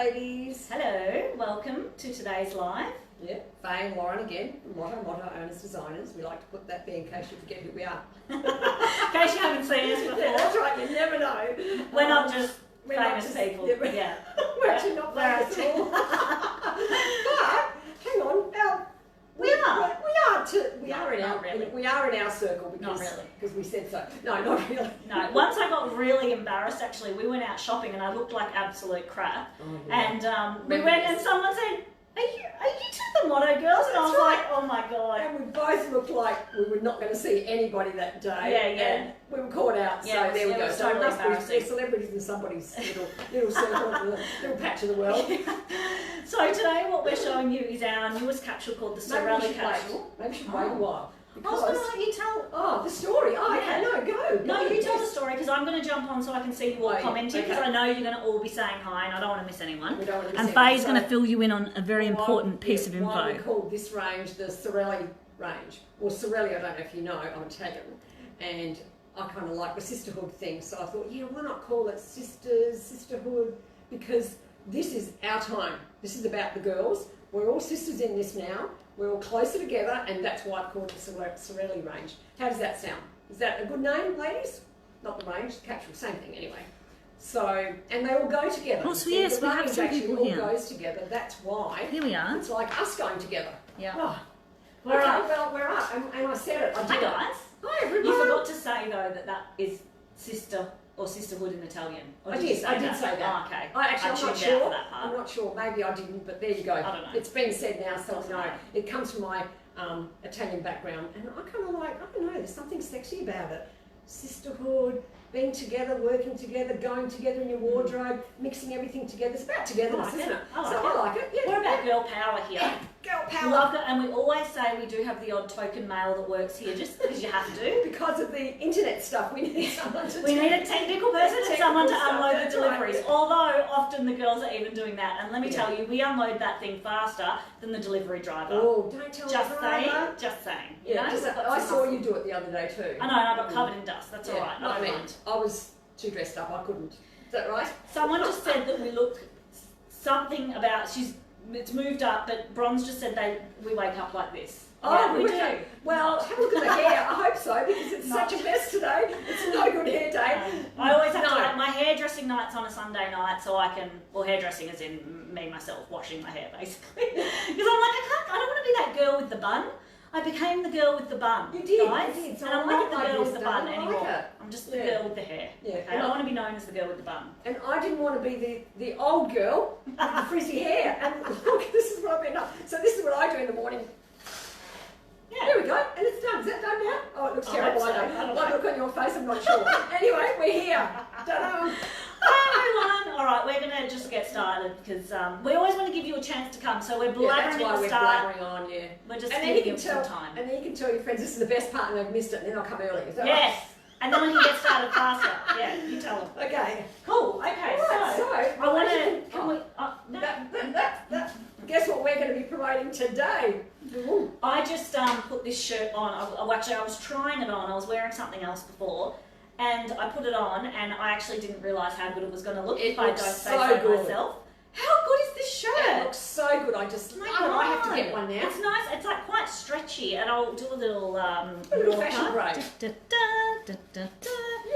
ladies. Hello, welcome to today's live. Yeah, Faye and Lauren again, Motto Owners Designers. We like to put that there in case you forget who we are. In case you haven't seen us before. Yeah, that's right, you never know. We're not just we're famous not just, people. Yeah, we're actually not famous at all. But, hang on, we are in our circle because we said so. No, not really. No, once I got really embarrassed actually. We went out shopping and I looked like absolute crap. Oh, yeah. And we went and someone said, Are you two the Motto girls? And I was like, oh my god. And we both looked like we were not going to see anybody that day. Yeah. And we were caught out, yeah, so there we go. So Totally embarrassing. We're celebrities in somebody's little circle, little patch of the world. So today what we're showing you is our newest capsule called the Sorelle Capsule. Maybe we should wait a while. I was going to let you tell. Oh, the story. Oh, yeah. Okay, no, go. No, you tell the story because I'm going to jump on so I can see you all commenting because I know you're going to all be saying hi and I don't want to miss anyone. We don't want to miss and anyone. Faye's going to fill you in on a very important piece of info. Why we call this range the Sorelle range. Or Sorelle, I don't know if you know, I'm Italian. And I kind of like the sisterhood thing. So I thought, yeah, why not call it sisters, sisterhood? Because this is our time. This is about the girls. We're all sisters in this now. We're all closer together, and that's why I called it Sorelle range. How does that sound? Is that a good name, ladies? Not the range, the capsule, same thing anyway. So, and they all go together. Oh, so yes, we have some people all here. Goes together. That's why. Here we are. It's like us going together. Yeah. Oh. We're up. Well, we're up, and I said it. Hi guys. Hi everyone. You forgot to say though that is sister or sisterhood in Italian. Or I did say that. Oh, okay. I'm not tuned out sure. for that part. I'm not sure. Maybe I didn't, but there you go. I don't know. It's been said now, so Doesn't I know. matter. It comes from my Italian background, and I kind of like, I don't know, there's something sexy about it. Sisterhood, being together, working together, going together in your wardrobe, mixing everything together. It's about togetherness, isn't it? I like it. Yeah. We're about girl power here. Yeah, girl power. Love it, and we always say we do have the odd token male that works here, just because you have to. Because of the internet stuff, we need someone to. We need a technical person and someone to unload the deliveries. Right. Although often the girls are even doing that, and let me tell you, we unload that thing faster than the delivery driver. Oh, don't tell Just me. saying, just saying. You know, I saw you do it the other day too. I know, and I got covered in dust. That's all right. Not I me. don't mind. I was too dressed up. I couldn't. Is that right? Someone just said that we look something about it's moved up, but Bronze just said we wake up like this. Oh, yeah, we do. Well, have a look at the hair. I hope so because it's such a mess today. It's no good hair day. I always have to like my hairdressing night's on a Sunday night, so I can. Well, hairdressing as in me myself washing my hair basically, because I'm like I don't want to be that girl with the bun. I became the girl with the bun. You did, guys. You did. So and I'm not the like girl with the bun like anymore. it. I'm just the girl with the hair. Yeah. Okay? I don't want to be known as the girl with the bun. And I didn't want to be the old girl with the frizzy hair. And look, this is what I've been up. So this is what I do in the morning. Yeah. There we go, and it's done. Is that done now? Oh, it looks terrible. I I know. One look on your face, I'm not sure. Anyway, we're here. Ta-da. Hi everyone. All right, we're gonna just get started because we always want to give you a chance to come. So we're blabbering that's why at the we're start. blabbering on, yeah. We're just And then giving you you can tell some time. And then you can tell your friends this is the best part, and they've missed it, and then I'll come early. Is that Yes. right? And then we can get started faster. Yeah, you tell them. Okay. Cool. Okay. Right, so I want to. Can we? No. Guess what we're going to be promoting today? Ooh. I just put this shirt on. I was trying it on. I was wearing something else before, and I put it on, and I actually didn't realise how good it was going to look if I don't say so myself. How good is this shirt? It looks so good. I just love it. I have to get one now. It's nice. It's like quite stretchy, and I'll do a little a little fashion break. You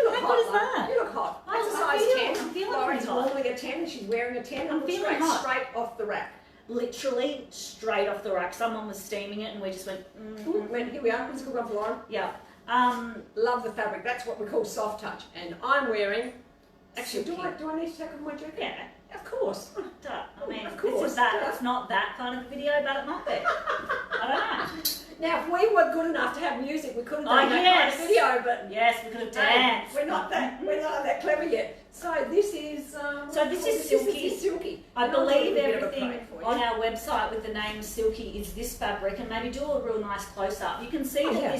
look How hot. good is that? You look hot. That's a size 10. I'm feeling Lauren's pretty hot. normally a 10, and she's wearing a 10. I'm feeling hot. Straight off the rack. Literally straight off the rack. Someone was steaming it, and we just went. Here we are. It's a good one for Lauren. Yeah. Love the fabric. That's what we call soft touch. And I'm wearing. Actually, do I need to take off my jacket? Yeah. Of course. I mean, of course. this is that. It's not that kind of video, but it might be. I don't know. Now, if we were good enough to have music, we could have done that yes. kind of video, but yes, we could have danced. We're not that clever yet. So this is Silky. I believe everything on our website with the name Silky is this fabric, and maybe do a real nice close up. You can see that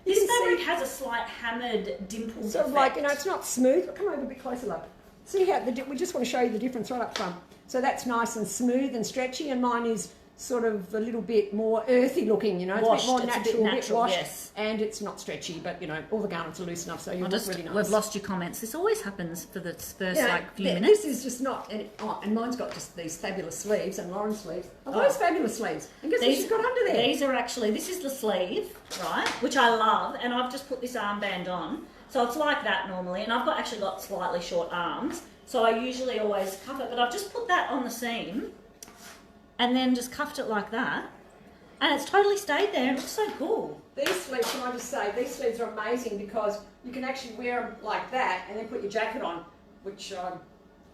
this fabric has a slight hammered dimple. Sort of like, it's not smooth. Come over a bit closer, love. See how we just want to show you the difference right up front. So that's nice and smooth and stretchy, and mine is sort of a little bit more earthy looking, you know, it's Washed, a bit more it's a bit natural, natural, washed, yes. and it's not stretchy, but you know, all the garments are loose enough, so you look really nice. We've lost your comments. This always happens for the first few minutes. This is just not, and mine's got just these fabulous sleeves, and Lauren's sleeves. Those fabulous sleeves. And guess what she's got under there? These are actually, this is the sleeve, right, which I love, and I've just put this armband on. So it's like that normally, and I've actually got slightly short arms, so I usually always cuff it, but I've just put that on the seam, and then just cuffed it like that, and it's totally stayed there. It looks so cool. These sleeves, can I just say, these sleeves are amazing because you can actually wear them like that and then put your jacket on, which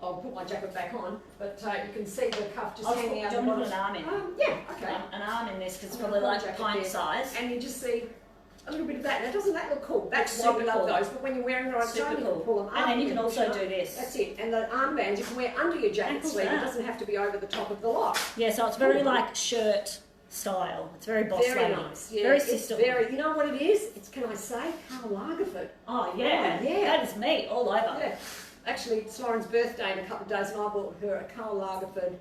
I'll put my jacket back on, but you can see the cuff just hanging out. Do you want to put an arm in? Yeah, okay. An arm in this because it's probably like pint size. And you just see a little bit of that. Now, doesn't that look cool? That's why we love those, but when you're wearing them on time, you can pull them up. And then you can also do this. That's it. And the armbands you can wear under your jacket sleeve. It doesn't have to be over the top of the lock. Yeah, so it's very like shirt style. It's very boss very lady. Nice. Yeah, very sisterhood. You know what it is? It's, can I say, Karl Lagerfeld. Oh yeah, that is me all over. Yeah. Actually, it's Lauren's birthday in a couple of days, and I bought her a Karl Lagerfeld.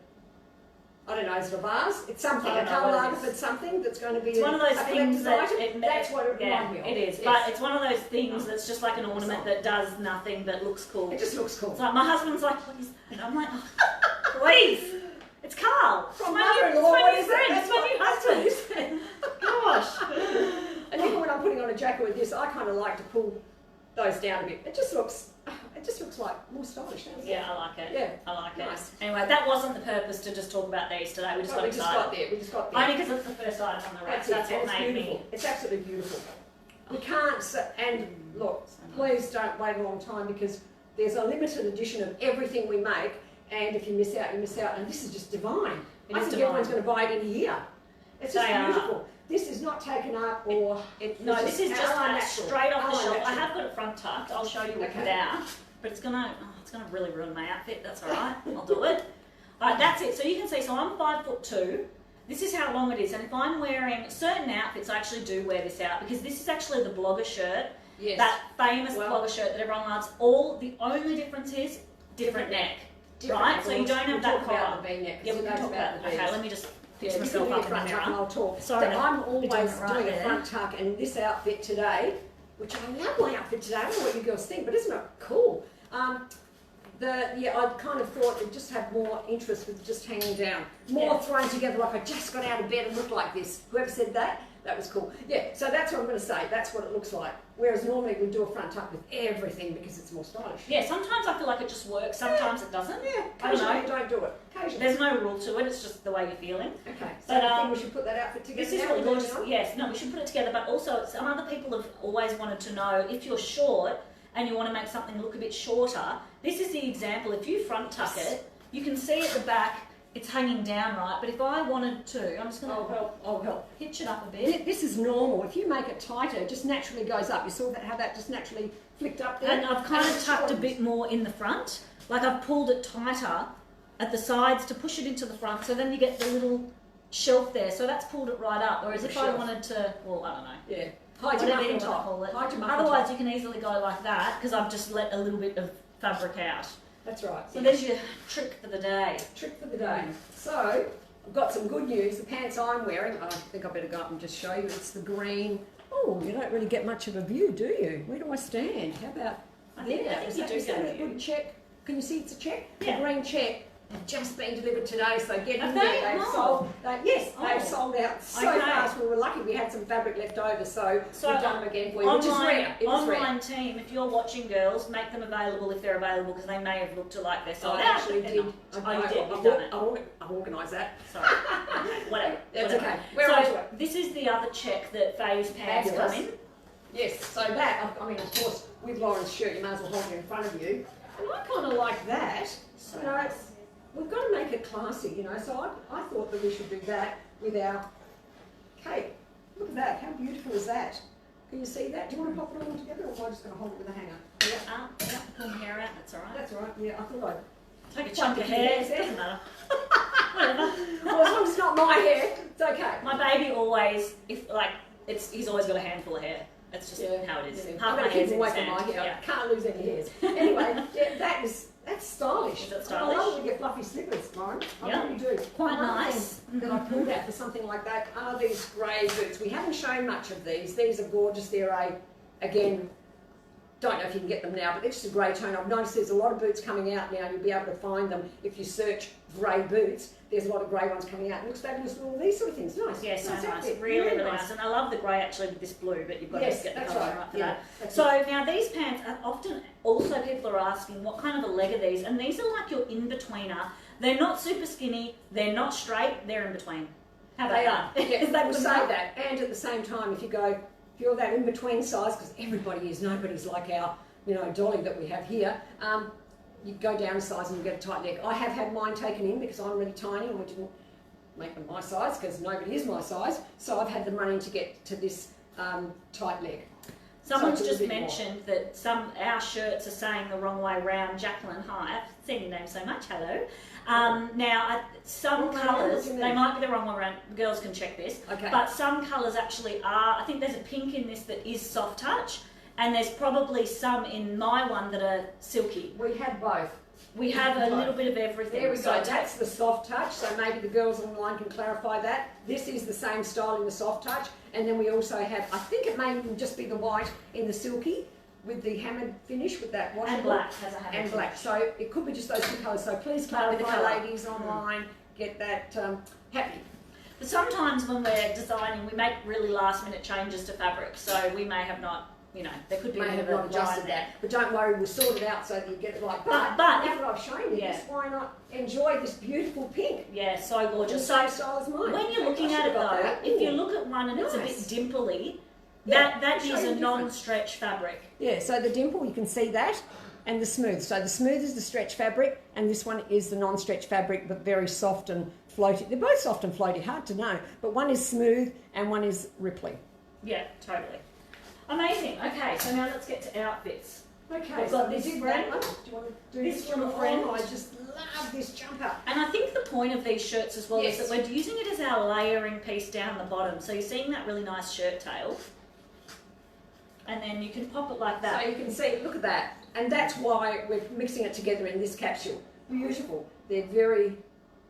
I don't know, is it a vase? It's something, a Karl Lagerfeld something that's going to be. It's one of those things that that's what it reminds me of. It is, yes. But it's one of those things that's just like an ornament that does nothing but looks cool. It just looks cool. It's like my husband's like, what is that? And I'm like, oh, please. It's Karl. From mother-in-law, what is that? It's my new husband. Gosh. And even when I'm putting on a jacket with this, I kind of like to pull those down a bit. It just looks like more stylish, doesn't it? Yeah, I like it. Yeah, I like nice. it. Anyway, that wasn't the purpose to just talk about these today. We just got excited. We just got there. Only because it's the first item on the rack. That's what made me. It's absolutely beautiful. We can't, and look, please don't wait a long time because there's a limited edition of everything we make, and if you miss out, you miss out. And this is just divine. I think everyone's going to buy it in here. It's just beautiful. This is not taken up or... this is just straight off the shelf. I have got it front tucked. I'll show you without. But it's gonna really ruin my outfit. That's all right. I'll do it. All right, that's it. So you can see. So I'm 5'2". This is how long it is. And if I'm wearing certain outfits, I actually do wear this out because this is actually the blogger shirt. Yes. That famous blogger shirt that everyone loves. The only difference is different neck. Right. So you don't have that collar. Yeah, we can talk about the V. Okay. Let me just fix myself up in the mirror. And I'll talk. Sorry, I'm always doing a front tuck, and this outfit today. Which I love my outfit today. I don't know what you girls think, but isn't it cool? I kind of thought it just had more interest with just hanging down. More thrown together like I just got out of bed and looked like this. Whoever said that, that was cool. Yeah, so that's what I'm going to say. That's what it looks like. Whereas normally we do a front tuck with everything because it's more stylish. Yeah, sometimes I feel like it just works. Sometimes it doesn't. Yeah, occasionally don't do it. Occasionally. There's no rule to it. It's just the way you're feeling. Okay, so I think we should put that outfit together. This is really gorgeous. Yes, no, we should put it together. But also, some other people have always wanted to know if you're short and you want to make something look a bit shorter. This is the example. If you front tuck it, you can see at the back it's hanging down right. But if I wanted to, I'm just going to I'll help. Hitch it up a bit. This is normal. If you make it tighter, it just naturally goes up. You saw how that just naturally flicked up there? And I've kind of tucked a bit more in the front. Like I've pulled it tighter at the sides to push it into the front. So then you get the little shelf there. So that's pulled it right up. Whereas if I wanted to, well, I don't know. Yeah. Hide your muffin top. Otherwise you can easily go like that because I've just let a little bit of fabric out. That's right. So there's your trick for the day. Trick for the day. So I've got some good news. The pants I'm wearing, I think I better go up and just show you. It's the green. Oh, you don't really get much of a view, do you? Where do I stand? How about I think you do get a good check. Can you see it's a check? Yeah. The green check. Have just been delivered today, so get in they? there. They've sold. They've sold out so fast. We were lucky we had some fabric left over, so we've done them again for you, which is rare. Online team, if you're watching, girls, make them available if they're available because they may have looked like they're sold out. I actually did. I've organised that. Sorry. Whatever. That's okay. This is the other check that Faye's pants come in. Yes. So that, I mean, of course, with Lauren's shirt, you may as well hold it in front of you. And I kind of like that. So we've got to make it classy, you know, so I thought that we should do that with our cape. Look at that, how beautiful is that? Can you see that? Do you want to pop it all together or am I just going to hold it with a hanger? Yeah, pull my hair out, that's all right. That's all right, yeah, I thought I'd take a chunk of hair, it doesn't matter. Whatever. Well, as long as it's not my hair, it's okay. My baby always, he's always got a handful of hair. That's just how it is. Yeah. I'm going to keep away from my hair. I can't lose any hairs. Anyway, That's stylish. Is it stylish? I love it with your fluffy slippers, Lauren. I really do. Quite One nice. thing that I pulled out for something like that are these grey boots. We haven't shown much of these. These are gorgeous. They're again, don't know if you can get them now, but they're just a grey tone. I've noticed there's a lot of boots coming out now. You'll be able to find them if you search grey boots. There's a lot of grey ones coming out. It looks fabulous with all these sort of things. Nice. Yeah, so nice. Nice. Really nice. And I love the grey actually with this blue, but you've got to get the colour right for that. So now these pants are often, also people are asking what kind of a leg are these? And these are like your in-betweener. They're not super skinny, they're not straight, they're in between. How about that? Yeah, they will say that. And at the same time, if you're that in-between size, because everybody is, nobody's like our, dolly that we have here, you go down a size and you get a tight leg. I have had mine taken in because I'm really tiny and we didn't make them my size because nobody is my size. So I've had them running to get to this tight leg. Someone's just mentioned that our shirts are saying the wrong way round. Jacqueline, hi, I've seen your name so much, hello. Now, some colours, they might be the wrong way around, girls can check this, but some colours actually are, I think there's a pink in this that is soft touch, and there's probably some in my one that are silky. We have both. We have a little bit of everything. There we go, that's the soft touch, so maybe the girls online can clarify that. This is the same style in the soft touch, and then we also have, I think it may even just be the white in the silky, with the hammered finish with that washable. And black has a hammered And black, finish. so it could be just those two colours, so please clarify, ladies online, get that happy. But sometimes when we're designing, we make really last minute changes to fabric, so we may have not, there could be a bit of a adjusted that. But don't worry, we'll sort it out so that you get it right. But now that I've shown you this, why not enjoy this beautiful pink? Yeah, so gorgeous. So style as mine. When you're looking at it though, if you look at one and it's a bit dimply, that is a non-stretch fabric. Yeah, so the dimple, you can see that, and the smooth. So the smooth is the stretch fabric, and this one is the non-stretch fabric, but very soft and floaty. They're both soft and floaty, hard to know, but one is smooth and one is ripply. Yeah, totally. Amazing. Okay, so now let's get to outfits. Okay, we've got this friend. Do you want to do this from a friend? I just love this jumper. And I think the point of these shirts as well is that we're using it as our layering piece down the bottom. So you're seeing that really nice shirt tail. And then you can pop it like that. So you can see, look at that. And that's why we're mixing it together in this capsule. Beautiful. They're very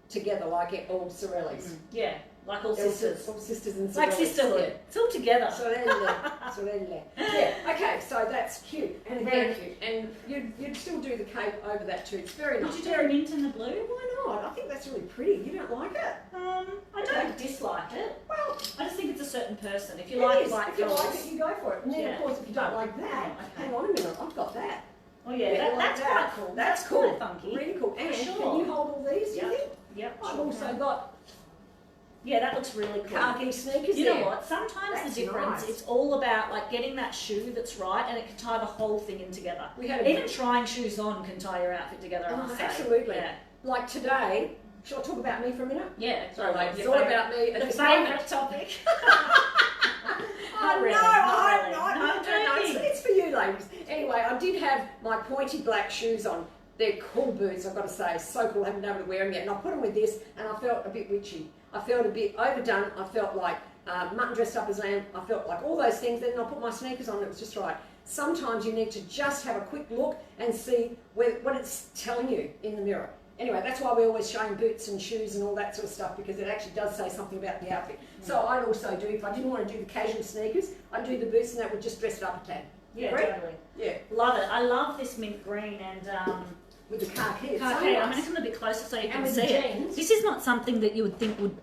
together like all Sorelles. Yeah. Like all sisters. All sisters and Sorelle. Like sisterhood. Yeah. It's all together. Sorelle. Yeah. Okay, so that's cute. And very cute. And you'd still do the cape over that too. It's very nice. Would you do a mint and the blue? Why not? I think that's really pretty. You don't like it? I don't dislike it. Well, I just think it's a certain person. If you like colours. If you like it, you go for it. And then of course if you don't like that, hang on a minute, I've got that. Oh yeah, that's quite cool. That's cool. Funky. Really cool. And can you hold all these, do you think? Yep. I've also got... Yeah, that looks really cool. Khaki sneakers. You know what? Sometimes the difference, it's all about like getting that shoe that's right, and it can tie the whole thing in together. Even trying shoes on can tie your outfit together. I must say. Absolutely. Yeah. Like today, shall I talk about me for a minute? Yeah. Sorry, ladies. It's all about me. The favourite topic. Oh, really. No, I hope not. No, it's for you, ladies. Anyway, I did have my pointy black shoes on. They're cool boots, I've got to say. So cool. I haven't been able to wear them yet. And I put them with this, and I felt a bit witchy. I felt a bit overdone. I felt like mutton dressed up as lamb. I felt like all those things. Then I put my sneakers on, and it was just right. Sometimes you need to just have a quick look and see what it's telling you in the mirror. Anyway, that's why we're always showing boots and shoes and all that sort of stuff, because it actually does say something about the outfit. So I'd also do, if I didn't want to do the casual sneakers, I'd do the boots, and that would just dress it up a tad. Yeah, totally. Yeah. Love it. I love this mint green and... with the khaki. It's so nice. I'm going to come a bit closer so you can see it. This is not something that you would think would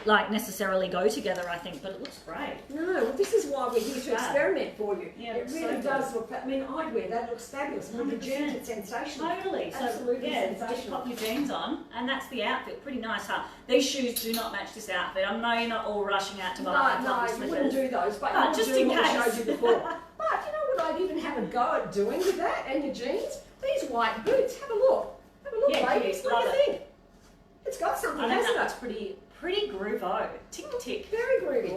like necessarily go together, I think, but it looks great. No, well, this is why we're here to experiment for you. Yeah, it really does look. I mean, I'd wear that. It looks fabulous. And with the jeans, it's sensational. Totally. Absolutely sensational. Just pop your jeans on, and that's the outfit. Pretty nice, huh? These shoes do not match this outfit. I know you're not all rushing out to buy. No, you wouldn't do those, but just in case. I showed you before. But you know what? I'd even have a go at doing with that and your jeans. These white boots. Have a look. Have a look, ladies. What do you think? It's got something, hasn't it? That's pretty groove-o. Tick, tick. Very groovy.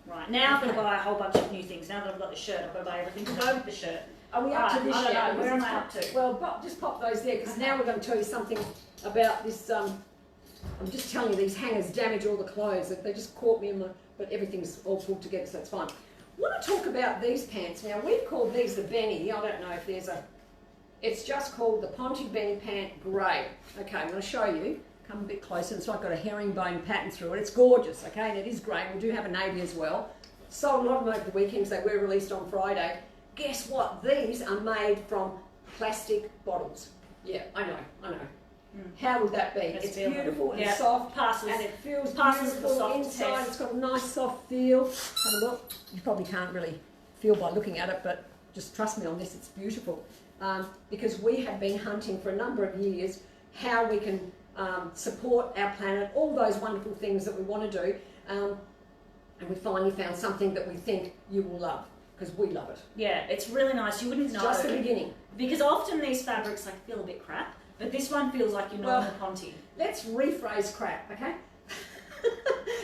Right, now I'm going to buy a whole bunch of new things. Now that I've got the shirt, I've got to buy everything to go with the shirt. Are we up to this yet? I don't know. Where am I up to? Well, just pop those there, because now we're going to tell you something about this. I'm just telling you, these hangers damage all the clothes. They just caught me in my... But everything's all pulled together, so it's fine. I want to talk about these pants. Now, we've called these the Benny. I don't know if there's It's just called the Ponte Beanie Pant Grey. Okay, I'm going to show you. Come a bit closer. It's like got a herringbone pattern through it. It's gorgeous, okay, and it is grey. We do have a navy as well. Sold a lot of them over the weekends. They were released on Friday. Guess what? These are made from plastic bottles. Yeah, I know. How would that be? It's beautiful and soft, and it feels beautiful inside. It's got a nice soft feel. Have a look. You probably can't really feel by looking at it, but just trust me on this, it's beautiful. Because we have been hunting for a number of years how we can support our planet, all those wonderful things that we want to do, and we finally found something that we think you will love, because we love it. Yeah, it's really nice. You wouldn't know. Just the beginning. Because often these fabrics feel a bit crap, but this one feels like your normal Ponte. Let's rephrase crap, okay?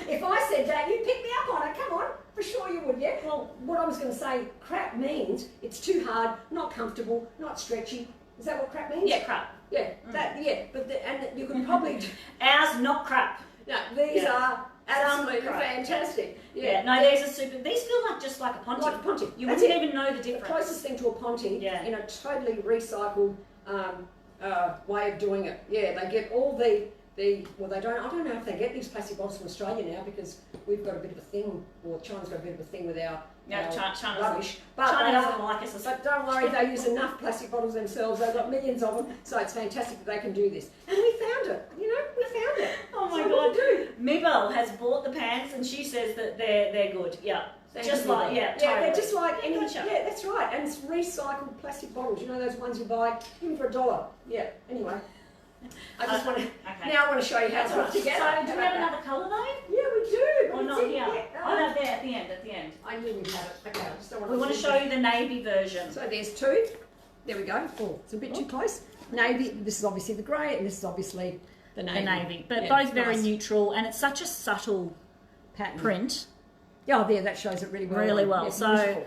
If I said that, you'd pick me up on it. Come on, for sure you would, yeah? Well, what I was going to say, crap means it's too hard, not comfortable, not stretchy. Is that what crap means? Yeah, crap. Yeah, and you could probably... Ours, not crap. No, these are absolutely fantastic. Yeah, no, these are super. These feel just like a Ponte. Like a Ponte. You wouldn't even know the difference. The closest thing to a Ponte in a totally recycled way of doing it. Yeah, they get all well, they don't. I don't know if they get these plastic bottles from Australia now, because we've got a bit of a thing, or China's got a bit of a thing with our rubbish. But China doesn't like us. But don't worry, they use enough plastic bottles themselves. They've got millions of them, so it's fantastic that they can do this. And we found it. We found it. Oh my God! Mibel has bought the pants, and she says that they're good. Yeah. Totally. They're just like any. Gotcha. Yeah, that's right. And it's recycled plastic bottles. You know those ones you buy even for $1. Yeah. Anyway. I just want to. Okay. Now I want to show you how it's put together. So, do we have another colour though? Yeah, we do. Or not here? Oh, no, there at the end. At the end. I knew we'd have it. Okay, I just don't want to. We want to show you the navy version. So there's two. There we go. Oh, it's a bit too close. Navy. This is obviously the grey, and this is obviously the navy. But both very neutral, and it's such a subtle pattern print. Yeah, there, that shows it really well. Really well. Yeah, so.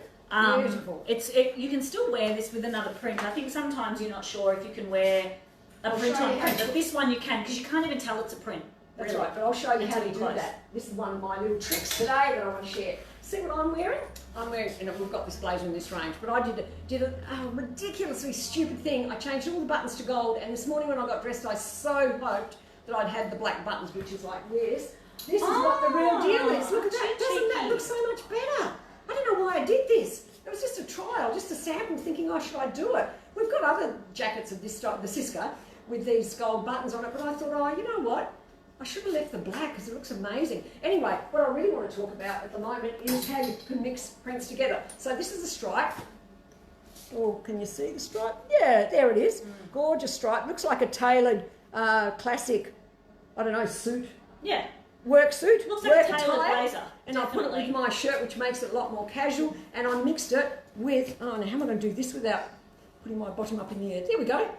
Beautiful. You can still wear this with another print. I think sometimes you're not sure if you can wear a print on print, but this one you can, because you can't even tell it's a print. That's right, but I'll show you how to do that. This is one of my little tricks today that I want to share. See what I'm wearing? I'm wearing, and we've got this blazer in this range, but I did a ridiculously stupid thing. I changed all the buttons to gold, and this morning when I got dressed, I so hoped that I'd have the black buttons, which is like this. This is what the real deal is. Look at that. Doesn't that look so much better? I don't know why I did this. It was just a trial, just a sample, thinking, oh, should I do it? We've got other jackets of this type, the Siska, with these gold buttons on it, but I thought, oh, you know what? I should have left the black because it looks amazing. Anyway, what I really want to talk about at the moment is how you can mix prints together. So this is a stripe. Oh, can you see the stripe? Yeah, there it is. Gorgeous stripe. Looks like a tailored classic, I don't know, suit. Yeah. Work suit. Looks like a tailored blazer. And I put it with my shirt, which makes it a lot more casual. And I mixed it with, oh, now how am I going to do this without putting my bottom up in the air? There we go.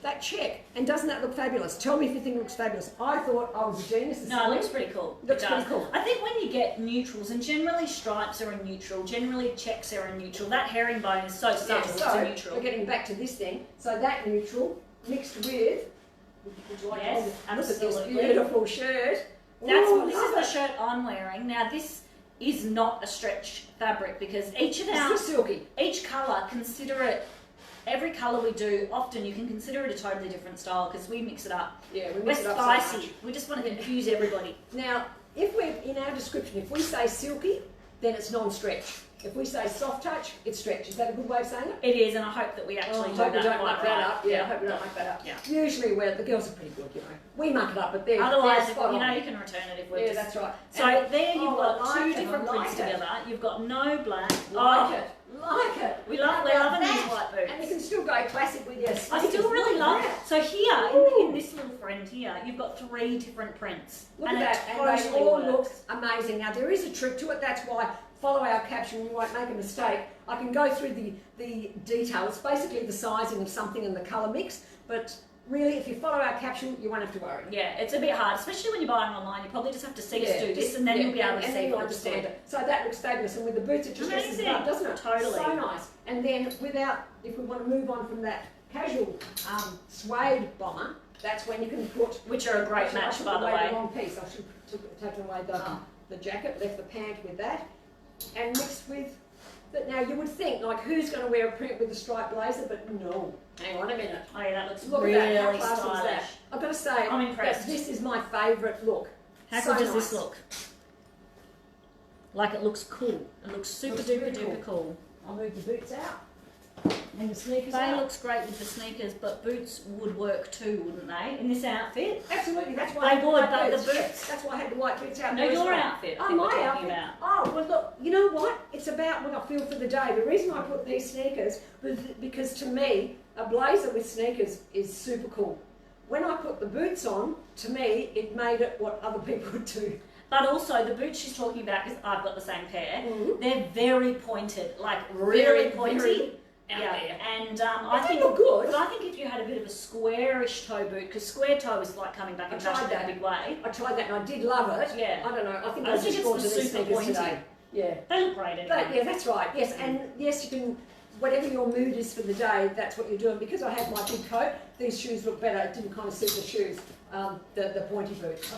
That check. And doesn't that look fabulous? Tell me if you think it looks fabulous. I thought I was a genius. No, it looks pretty cool. Looks pretty cool. I think when you get neutrals, and generally stripes are a neutral, generally checks are a neutral, that herringbone is so subtle, it's a neutral. We're getting back to this thing. So that neutral mixed with, yes, absolutely. Look at this beautiful shirt. This is the shirt I'm wearing. Now this is not a stretch fabric, because each colour, consider it. Every colour we do, often you can consider it a totally different style, because we mix it up. Yeah, we're spicy. So we just want to confuse everybody. Now, if we're in our description, if we say silky, then it's non-stretch. If we say soft touch, it's stretch. Is that a good way of saying it? It is, and I hope that we actually do that. Don't muck that up. Yeah, I hope we don't muck that up. Yeah. Usually, the girls are pretty good, you know. We muck it up, but otherwise, you can return it if we're just... that's right. So there you've got two different prints together. You've got no black. Like it. We're loving these white boots. And you can still go classic with your I still really love it. So here, in this little friend here, you've got 3 different prints. Look at that. And they all look amazing. Now, there is a trick to it. That's why follow our caption, you won't make a mistake. I can go through the detail. It's basically the sizing of something and the colour mix, but really, if you follow our caption, you won't have to worry. Yeah, it's a bit hard, especially when you're buying online. You probably just have to see us do this, and then you'll be able to see what understand it. So that looks fabulous, and with the boots, it just dresses it up, doesn't it? Totally. So nice. And then if we want to move on from that casual suede bomber, that's when you can put... Which are a great match, by the way. The long piece. I should have taken away the jacket, left the pant with that, and mixed with that now you would think, like, who's going to wear a print with a striped blazer? But no, hang on a minute. Oh yeah, that looks Look really at that, how classy is stylish. that? I've got to say, I'm impressed. this is my favourite look. How So good does nice. this look? Like it looks cool. It looks super Looks duper really duper cool. I'll move the boots out. And the sneakers They out. looks great with the sneakers, but boots would work too, wouldn't they? In this outfit? Absolutely, that's why I They had would, white but the boots. boots. That's why I had the white boots out. No, there as your well. outfit. I Oh, think we're my talking outfit. about. Oh, well, look, you know what? It's about what I feel for the day. The reason I put these sneakers was because to me, a blazer with sneakers is super cool. When I put the boots on, to me, it made it what other people would do. But also the boots she's talking about, because I've got the same pair, Mhm. they're very pointed, like really pointy. very out Yeah, there. and But I they think look good. But I think if you had a bit of a squarish toe boot, because square toe is like coming back I in tried fashion in that. a big way. I tried that and I did love it. Yeah. I don't know. I think I I think just it's bought the to these super sneakers pointy. today. Yeah. They look great anyway. But yeah, that's right. Yes, and yes, you can. Whatever your mood is for the day, that's what you're doing. Because I had my big coat, these shoes look better. It didn't kind of suit the shoes, the pointy boots.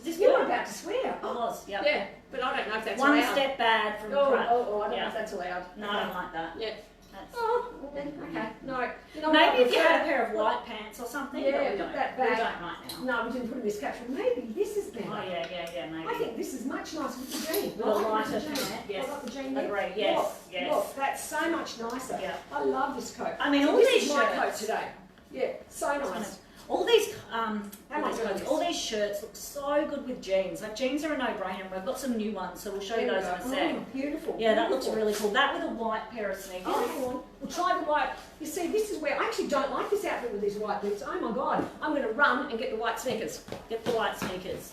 Is this You were good? about to swear. I was, yep. Yeah, but I don't know if that's One allowed. step bad from Oh, crap. I don't know Yeah. if that's allowed. No, I don't like that. Yeah. That's... Oh, well then, okay. No. You know Maybe what, if you had a pair of white pants or something, Yeah, but we put don't. that We back. don't right now. No, we didn't put in this capsule. Maybe this is better. Oh yeah, maybe. I think this is much nicer with the jean. With I a like lighter the jean. pant, yes. I like the jean there. Agree, yes, Look, yes. Look, that's so much nicer. Yeah. I love this coat. I mean, So all this these is my shirts- coat today. Yeah, so nice. All these, How much are these? all these shirts look so good with jeans. Like jeans are a no-brainer, and we've got some new ones, so we'll show you There we those in a go. sec. Oh, beautiful. Yeah, that looks beautiful. really cool. That with a white pair of sneakers. Oh, hang on. We'll try the white. You see, this is where I actually don't like this outfit with these white boots. Oh my god. I'm going to run and get the white sneakers. Get the white sneakers.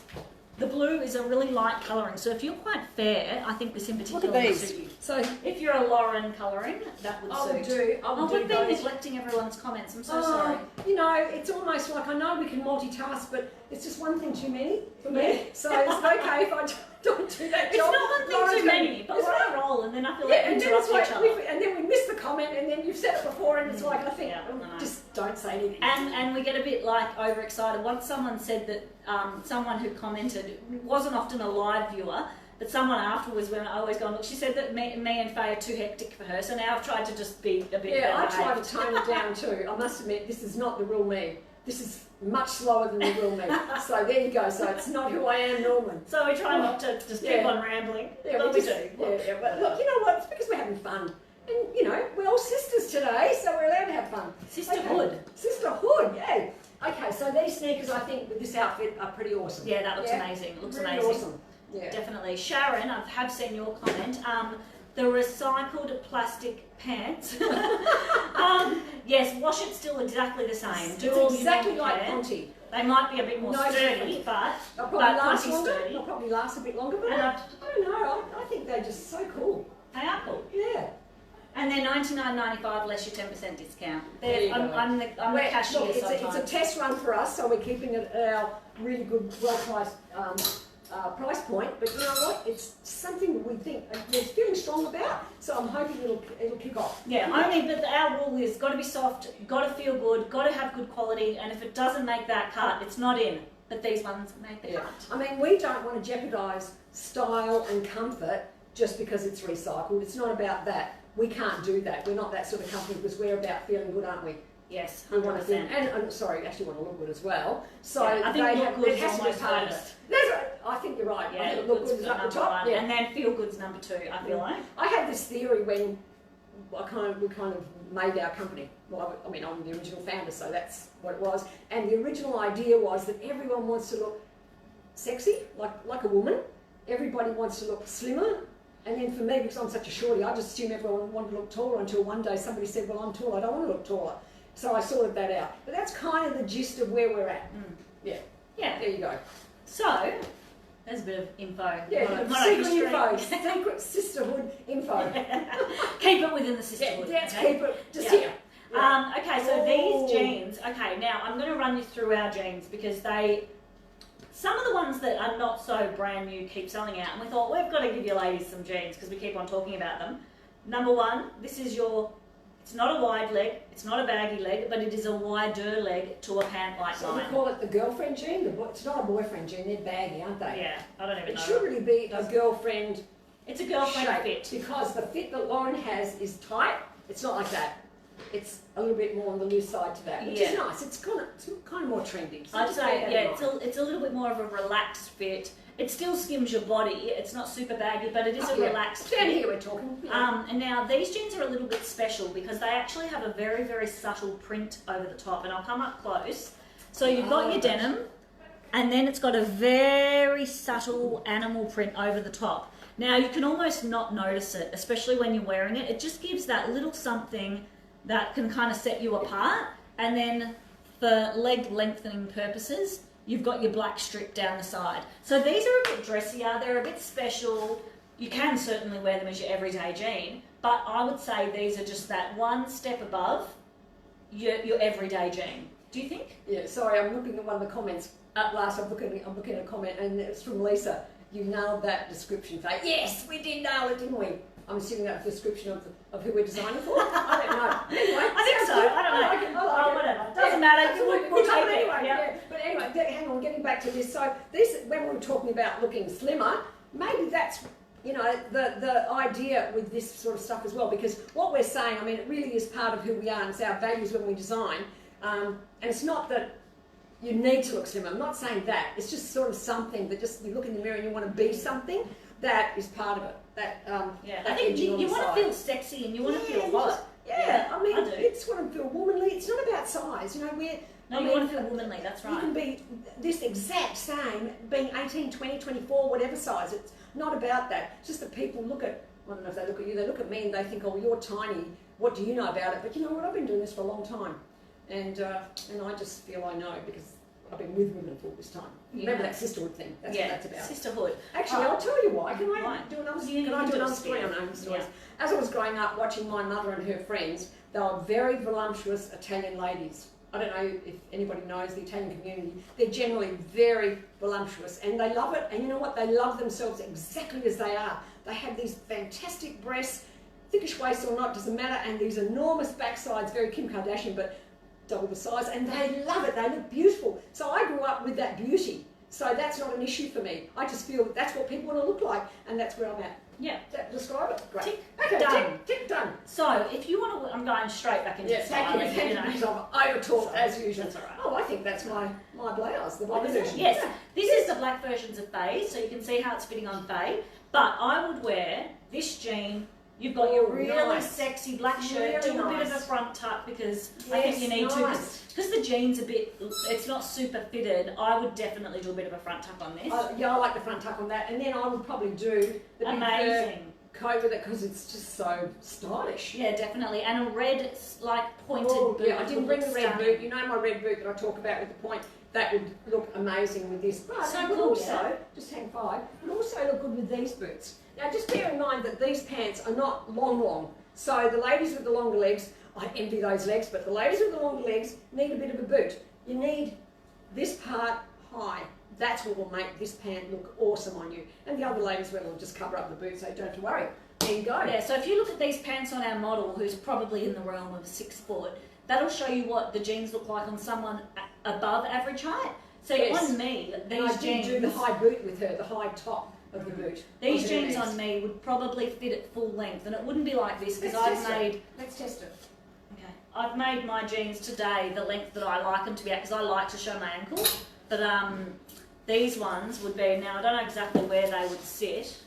The blue is a really light colouring, so if you're quite fair, I think this in particular will suit you. So, If you're a Lauren colouring, that would I will suit. do. I will Oh, do we've been those. neglecting everyone's comments. I'm so Oh, sorry. You know, it's almost like I know we can multitask, but it's just one thing too many for me. Yeah. So it's okay if I don't do that It's job. not one Lauren's thing too gonna- many, but It's we're on not- a roll, and then I feel Yeah, like we and then interrupt it's like, each other. and then we miss the comment, and then you've said it before, and it's like I think, Yeah, oh, I know. just don't say anything. And we get a bit like overexcited. Once someone said that someone who commented wasn't often a live viewer, but someone afterwards when I always go, look, she said that me and Faye are too hectic for her, so now I've tried to just be a bit Yeah, I better try to behaved. tone it down too. I must admit, this is not the real me. This is much slower than the real me. So there you go. So it's not who I am normally. So we try not to just keep Yeah. on rambling, Yeah, but we just, do. Yeah, but look, you know what? It's because we're having fun. And, you know, we're all sisters today, so we're allowed to have fun. Sisterhood. Okay. Sisterhood, yeah. Okay, so these sneakers, I think, with this outfit are pretty awesome. Yeah, that looks Yeah. amazing. It looks Really amazing. awesome. Yeah. Definitely. Sharon, I have seen your comment. The recycled plastic pants. Yes, wash it still exactly the same. Do all It's your exactly normal like care. Ponte. They might be a bit more No sturdy, different. but They'll probably but last plenty longer. sturdy. They'll probably last a bit longer, but And I don't know. I think they're just so cool. they are cool. Yeah. And they're $99.95 less your 10% discount. There you I'm, go. I'm the We're- cashier look, it's sometimes. a test run for us, so we're keeping it at our really good, well-priced price point. But you know what? It's something that we think we're feeling strong about. So I'm hoping it'll kick off. Yeah, but our rule is got to be soft, got to feel good, got to have good quality, and if it doesn't make that cut, it's not in. But these ones make the Yeah. cut. I mean, we don't want to jeopardise style and comfort just because it's recycled. It's not about that. We can't do that. We're not that sort of company because we're about feeling good, aren't we? Yes, We want to feel, 100%. and sorry, actually want to look good as well. So Yeah, I think they look have, good it is has to be almost part of first. it. That's right. I think you're right. I Yeah, think look look good's good is got up the number top. one, Yeah. and then feel good's number two. I feel like. I had this theory when we kind of made our company. Well, I mean, I'm the original founder, so that's what it was. And the original idea was that everyone wants to look sexy, like a woman. Everybody wants to look slimmer. And then for me, because I'm such a shorty, I just assumed everyone wanted to look taller until one day somebody said, well, I'm tall, I don't want to look taller. So I sorted that out. But that's kind of the gist of where we're at. Yeah. Yeah. There you go. So there's a bit of info. Yeah, Not a secret history. info, secret sisterhood info. Keep it within the Yeah, sisterhood. let's okay? keep it just Yeah. here. Okay, so Oh. these jeans. Okay, now I'm going to run you through our jeans because some of the ones that are not so brand new keep selling out, and we thought we've got to give you ladies some jeans because we keep on talking about them. Number one, this is it's not a wide leg, it's not a baggy leg, but it is a wider leg to a pant like So we mine. call it the girlfriend jean. It's not a boyfriend jean, they're baggy, aren't they? Yeah, I don't even It know. should really be a girlfriend It's a girlfriend shape. fit. Because the fit that Lauren has is tight. It's not like that. It's a little bit more on the loose side to that, which is nice. It's kind of more trendy. So I'd say, yeah, it's a little bit more of a relaxed fit. It still skims your body. It's not super baggy, but it is a relaxed fit. Down here we're talking. Yeah. And now these jeans are a little bit special because they actually have a very, very subtle print over the top. And I'll come up close. So you've got your denim, and then it's got a very subtle animal print over the top. Now you can almost not notice it, especially when you're wearing it. It just gives that little something that can kind of set you apart. And then for leg lengthening purposes, you've got your black strip down the side. So these are a bit dressier, they're a bit special. You can certainly wear them as your everyday jean, but I would say these are just that one step above your everyday jean. Do you think? Yeah, sorry, I'm looking at one of the comments. At last, I'm looking at a comment, and it's from Lisa. You nailed that description, Faye. Yes, we did nail it, didn't we? I'm assuming that's a description of who we're designing for. I don't know. Anyway, I think so. Good. I don't know. I like it. Oh, whatever. Doesn't matter. We'll take it anyway. Yeah. Yeah. But anyway, hang on. Getting back to this. So this, when we were talking about looking slimmer, maybe that's the idea with this sort of stuff as well. Because what we're saying, I mean, it really is part of who we are, and it's our values when we design. And it's not that you need to look slimmer. I'm not saying that. It's just sort of something that just you look in the mirror and you want to be something. That is part of it. I think you want to feel sexy and you want to feel hot. I mean, it's want to feel womanly. It's not about size, you want to feel womanly, that's right. You can be this exact same, being 18, 20, 24, whatever size. It's not about that. It's just that people look at, I don't know if they look at you, they look at me and they think, oh, you're tiny, what do you know about it? But you know what, I've been doing this for a long time. And I just feel I know because I've been with women for all this time. Remember that sisterhood thing? That's what that's about. Sisterhood. Actually, I'll tell you why. Can I do another story? Can I do another story? Yeah. As I was growing up, watching my mother and her friends, they were very voluptuous Italian ladies. I don't know if anybody knows the Italian community. They're generally very voluptuous and they love it. And you know what? They love themselves exactly as they are. They have these fantastic breasts, thickish waist or not, doesn't matter, and these enormous backsides, very Kim Kardashian, but double the size, and they love it. They look beautiful. So I grew up with that beauty. So that's not an issue for me. I just feel that's what people want to look like, and that's where I'm at. Yeah. That describe it? Great. Tick, okay, done. Tick, done. So if you want to, I'm going straight back into styling. Thank you, because I've over-talked as usual. That's all right. Oh, I think that's my blouse, the black version. Yes. Yeah. This is the black versions of Faye, so you can see how it's fitting on Faye. But I would wear this jean. You've got your really sexy black shirt, do a bit of a front tuck because I think you need to. Because the jean's a bit, it's not super fitted, I would definitely do a bit of a front tuck on this. Yeah, I like the front tuck on that. And then I would probably do the big coat with it because it's just so stylish. Yeah, definitely. And a red, like, pointed boot. Yeah, I didn't bring the red boot. You know my red boot that I talk about with the point? That would look amazing with this. But so it would also, just hang five, it would also look good with these boots. Now just bear in mind that these pants are not long. So the ladies with the longer legs, I envy those legs, but the ladies with the longer legs need a bit of a boot. You need this part high. That's what will make this pant look awesome on you. And the other ladies will just cover up the boot so you don't have to worry. There you go. Yeah, so if you look at these pants on our model, who's probably in the realm of 6 foot, that'll show you what the jeans look like on someone above average height. So on me, these jeans... I do the high boot with her, the high top of the boot. These jeans on me would probably fit at full length, and it wouldn't be like this because Let's test it. Okay. I've made my jeans today the length that I like them to be at because I like to show my ankle. But these ones would be, now I don't know exactly where they would sit.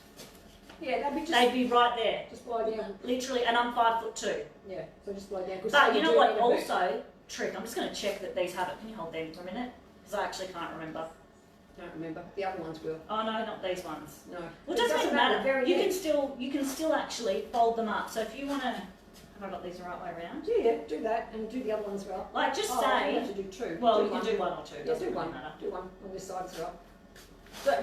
Yeah, they'd be right there. Just below the ankle. Literally, and I'm 5'2". Yeah, so just below the ankle. But you know what also, trick, I'm just going to check that these have it. Can you hold them for a minute? Because I actually can't remember. Don't remember. The other ones will. Oh no, not these ones. No. Well, it doesn't matter. You can still actually fold them up. So if you want to, have I got these the right way around? Yeah, do that and do the other one as well. Like just say. You have to do two. Well, you can do one or two. Yeah, do one. Matter. Do one on this side as well.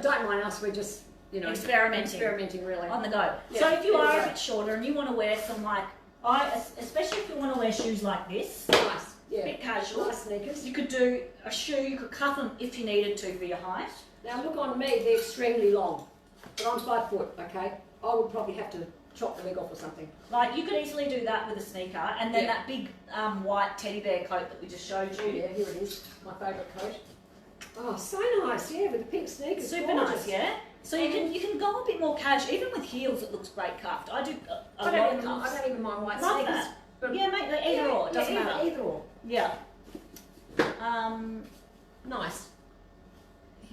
Don't mind us. We're just experimenting really on the go. Yeah, so if you are a bit shorter and you want to wear some especially if you want to wear shoes like this. Nice. Yeah. A bit casual. Nice sneakers. You could do a shoe, you could cuff them if you needed to for your height. Now look on me, they're extremely long. But I'm 5 foot, okay? I would probably have to chop the leg off or something. Like you could easily do that with a sneaker and then that big white teddy bear coat that we just showed you. Yeah, here it is. My favourite coat. Oh, so nice, yeah, with the pink sneakers. Super nice, yeah. So you can go a bit more casual. Even with heels, it looks great cuffed. I do a lot of cuffs. I don't even mind white Love sneakers. that. But Yeah, mate, either or. It doesn't matter. Either or. Yeah. Nice.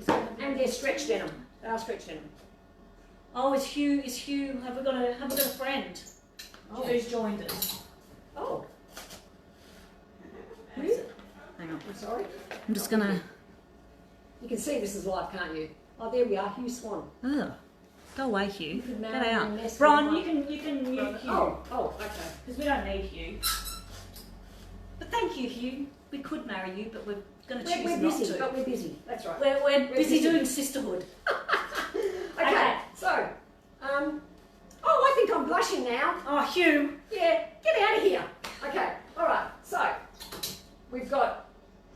And they're stretched denim. They are stretched denim. Oh, is Hugh? Have we got a friend who's joined us? Oh. Who is it? Hang on. I'm sorry. I'm just gonna. You can see this is live, can't you? Oh, there we are, Hugh Swan. Ugh. Go away, Hugh. You could Get marry out. and nest Bron, with you can mute Hugh. Oh, okay. Because we don't need Hugh. But thank you, Hugh. We could marry you, but we're going to choose We're not busy, to. but we're busy. That's right. We're busy doing sisterhood. Okay, so, oh, I think I'm blushing now. Oh, Hugh. Yeah, get out of here. Okay, all right, so we've got,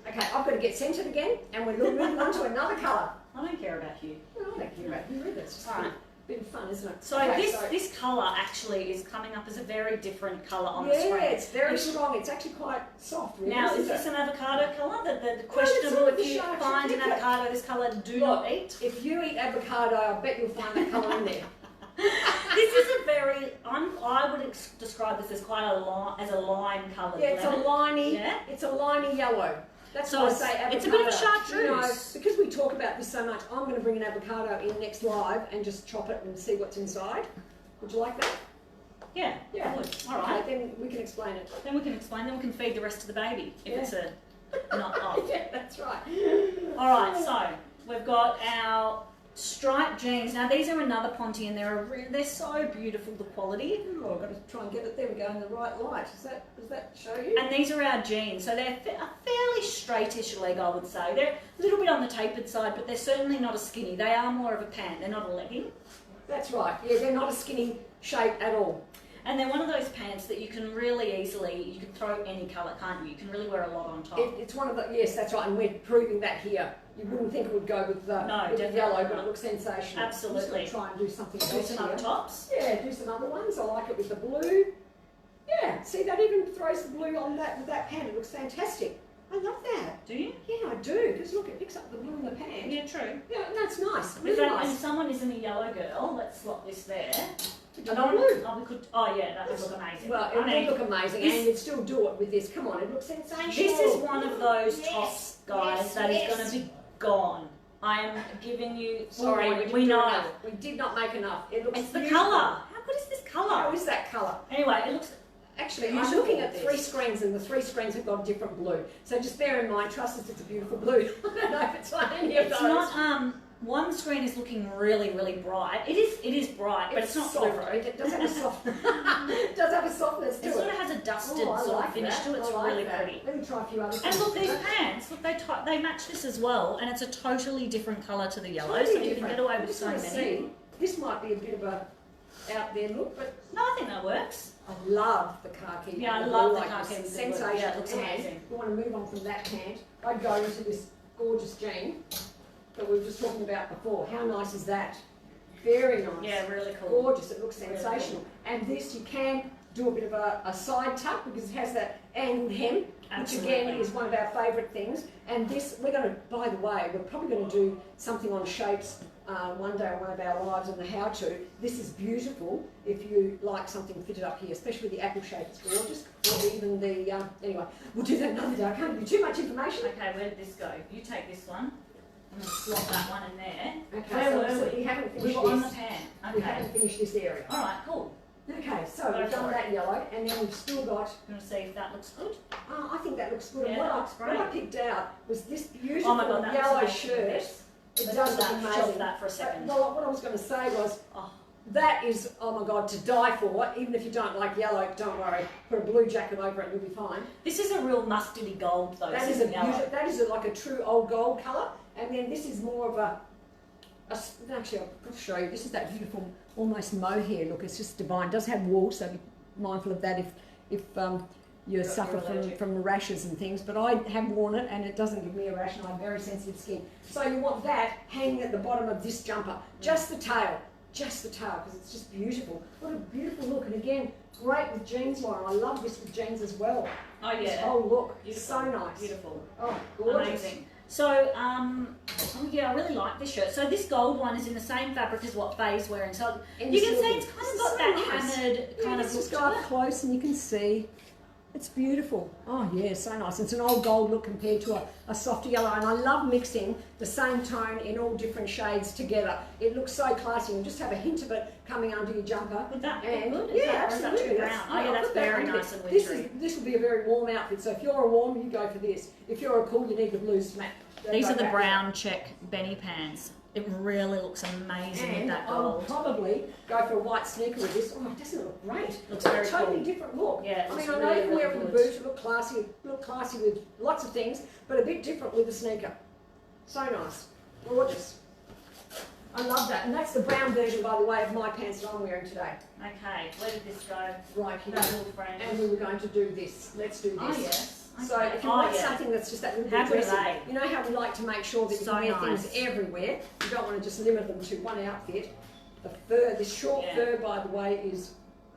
okay, I've got to get centred again, and we're moving on to another colour. I don't care about Hugh. Well, I don't care about you either. It's just All right. a bit of fun, isn't it? So Okay, this colour actually is coming up as a very different colour on the screen. yeah, it's very strong. It's actually quite soft, really. Now, is isn't this it? an avocado colour? The it's questionable all if the you sharks. find an Yeah. avocado this colour, do Look, not eat. If you eat avocado, I bet you'll find that colour in there. This is a very, I would describe this as quite a lime coloured Yeah, it's a lemon. liney. Yeah. It's a liney yellow. That's So why I it's- say avocado. it's a bit of a You know, chartreuse. because we talk about this so much, I'm going to bring an avocado in next live and just chop it and see what's inside. Would you like that? Yeah, Yeah. good. All right. Okay, then we can explain it. Then we can explain. Then we can feed the rest of the baby if Yeah. it's not off. Yeah, that's right. All right. So we've got our striped jeans. Now these are another Ponte, and they're so beautiful. The quality. Oh, I've got to try and get it. There we go, in the right light. Does that show you? And these are our jeans. So they're a fairly straightish leg, I would say. They're a little bit on the tapered side, but they're certainly not a skinny. They are more of a pant. They're not a legging. That's right. Yeah, they're not a skinny shape at all. And they're one of those pants that you can really easily, you can throw any colour, can't you? You can really wear a lot on top. It's one of the, yes, that's right, and we're proving that here. You wouldn't think it would go with the, No, with the definitely yellow, not. but it looks sensational. Absolutely. I'm just going to try and do something Do else some other here. tops. Yeah, do some other ones. I like it with the blue. Yeah, see, that even throws the blue on that with that pant. It looks fantastic. I love that. Do you? Yeah, I do, because look, it picks up the blue in the pant. Yeah, true. Yeah, and that's nice. If, Really and nice. someone isn't a yellow girl, let's swap this there. Blue. Blue. Oh, we could. Oh, yeah, that would look amazing. Well, it would look amazing, this- and you'd still do it with this. Come on, it looks sensational. This is one of those Yes, tops, guys, yes, that is yes. going to be gone. I am giving you. Sorry, we didn't do know. enough. We did not make enough. It looks It's the beautiful. colour. How good is this How colour? is that colour? Anyway, it looks. Actually, I'm Beautiful, looking at this. 3 screens, and the 3 screens have got a different blue. So just bear in mind, trust us, it's a beautiful blue. I don't know if it's on any of It's those. not. One screen is looking really, really bright. It is bright, but it's not soft. fluoro. It does have a soft. it does have a softness to It it. sort of has a dusted Oh, I sort like of finish that. to it. It's I like really that. pretty. Let me try a few other things. And look, these pants, look, they match this as well, and it's a totally different colour to the yellow, Totally so you can different. get away I with just so wanna many. see. This might be a bit of a out there look, but No, I think that works. I love the khaki. Yeah, I blue love the like khaki this. blue. Sensational. Yeah, it looks And amazing. we want to move on from that pant. I'd go into this gorgeous jean that we were just talking about before. How nice is that? Very nice. Yeah, really cool. Gorgeous. It looks Really sensational. And this you can do a bit of a side tuck because it has that angled hem, Absolutely. which again is one of our favourite things. And this, we're going to, by the way, we're probably going to do something on shapes one day on one of our lives on the how-to. This is beautiful if you like something fitted up here, especially the apple shape. It's gorgeous. Or even the, anyway, we'll do that another day. I can't give you too much information. Okay, where did this go? You take this one. I'm going to slot that one in there. Okay, Where so were we haven't We finished were on the this. pan. We Okay. haven't finished this area. All right, cool. Okay, so Go we've done for it. that yellow, and then we've still got. I'm going to see if that looks good. I think that looks good. Yeah, And what, that looks what I great. picked out was this beautiful Oh my God, that looks yellow amazing. shirt. It Let's does shelve look that- amazing. shelve that for a second. Well, what I was going to say was, Oh, that is, oh my God, to die for. Even if you don't like yellow, don't worry. Put a blue jacket over it and you'll be fine. this is a real mustardy gold though. That This is a isn't yellow. beautiful, that is like a true old gold colour. And then this is more of actually I'll show you. This is that beautiful, almost mohair look. It's just divine. It does have wool, so be mindful of that if you suffer from rashes and things. But I have worn it and it doesn't give me a rash, and I have very sensitive skin. So you want that hanging at the bottom of this jumper. Just the tail, because it's just beautiful. What a beautiful look. And again, great with jeans, Lauren. I love this with jeans as well. Oh This yeah. whole look, Beautiful. so nice. Beautiful. Oh, gorgeous. Amazing. So, oh yeah, I really like this shirt. So this gold one is in the same fabric as what Faye's wearing. So you can see it's kind of got that hammered kind of look just go to up it. close and you can see. It's beautiful. Oh yeah, so nice. It's an old gold look compared to a softer yellow, and I love mixing the same tone in all different shades together. It looks so classy. You just have a hint of it coming under your jumper. Would that be and good? Yeah, Or is that absolutely. too brown? Oh yeah, that's very nice and wintry. This will be a very warm outfit. So if you're a warm, you go for this. If you're a cool, you need the blue smack. These are the brown check Benny pants. It really looks amazing with that I'll gold. probably go for a white sneaker with this. Oh, it doesn't look great. Looks It's a very totally cool. different look. Yeah, I mean, it's I know really, you can wear it really with good. a boot, look classy with lots of things, but a bit different with a sneaker. So nice. Gorgeous. I love that. And that's the brown version, by the way, of my pants that I'm wearing today. Okay, where did this go? Right here. That little frame. And we were going to do this. Let's do this. Oh yes. So Okay. if you want something that's just that little bit How good are dressy, they? you know how we like to make sure that you So can wear nice. things everywhere. You don't want to just limit them to one outfit. The fur, this short fur, by the way, is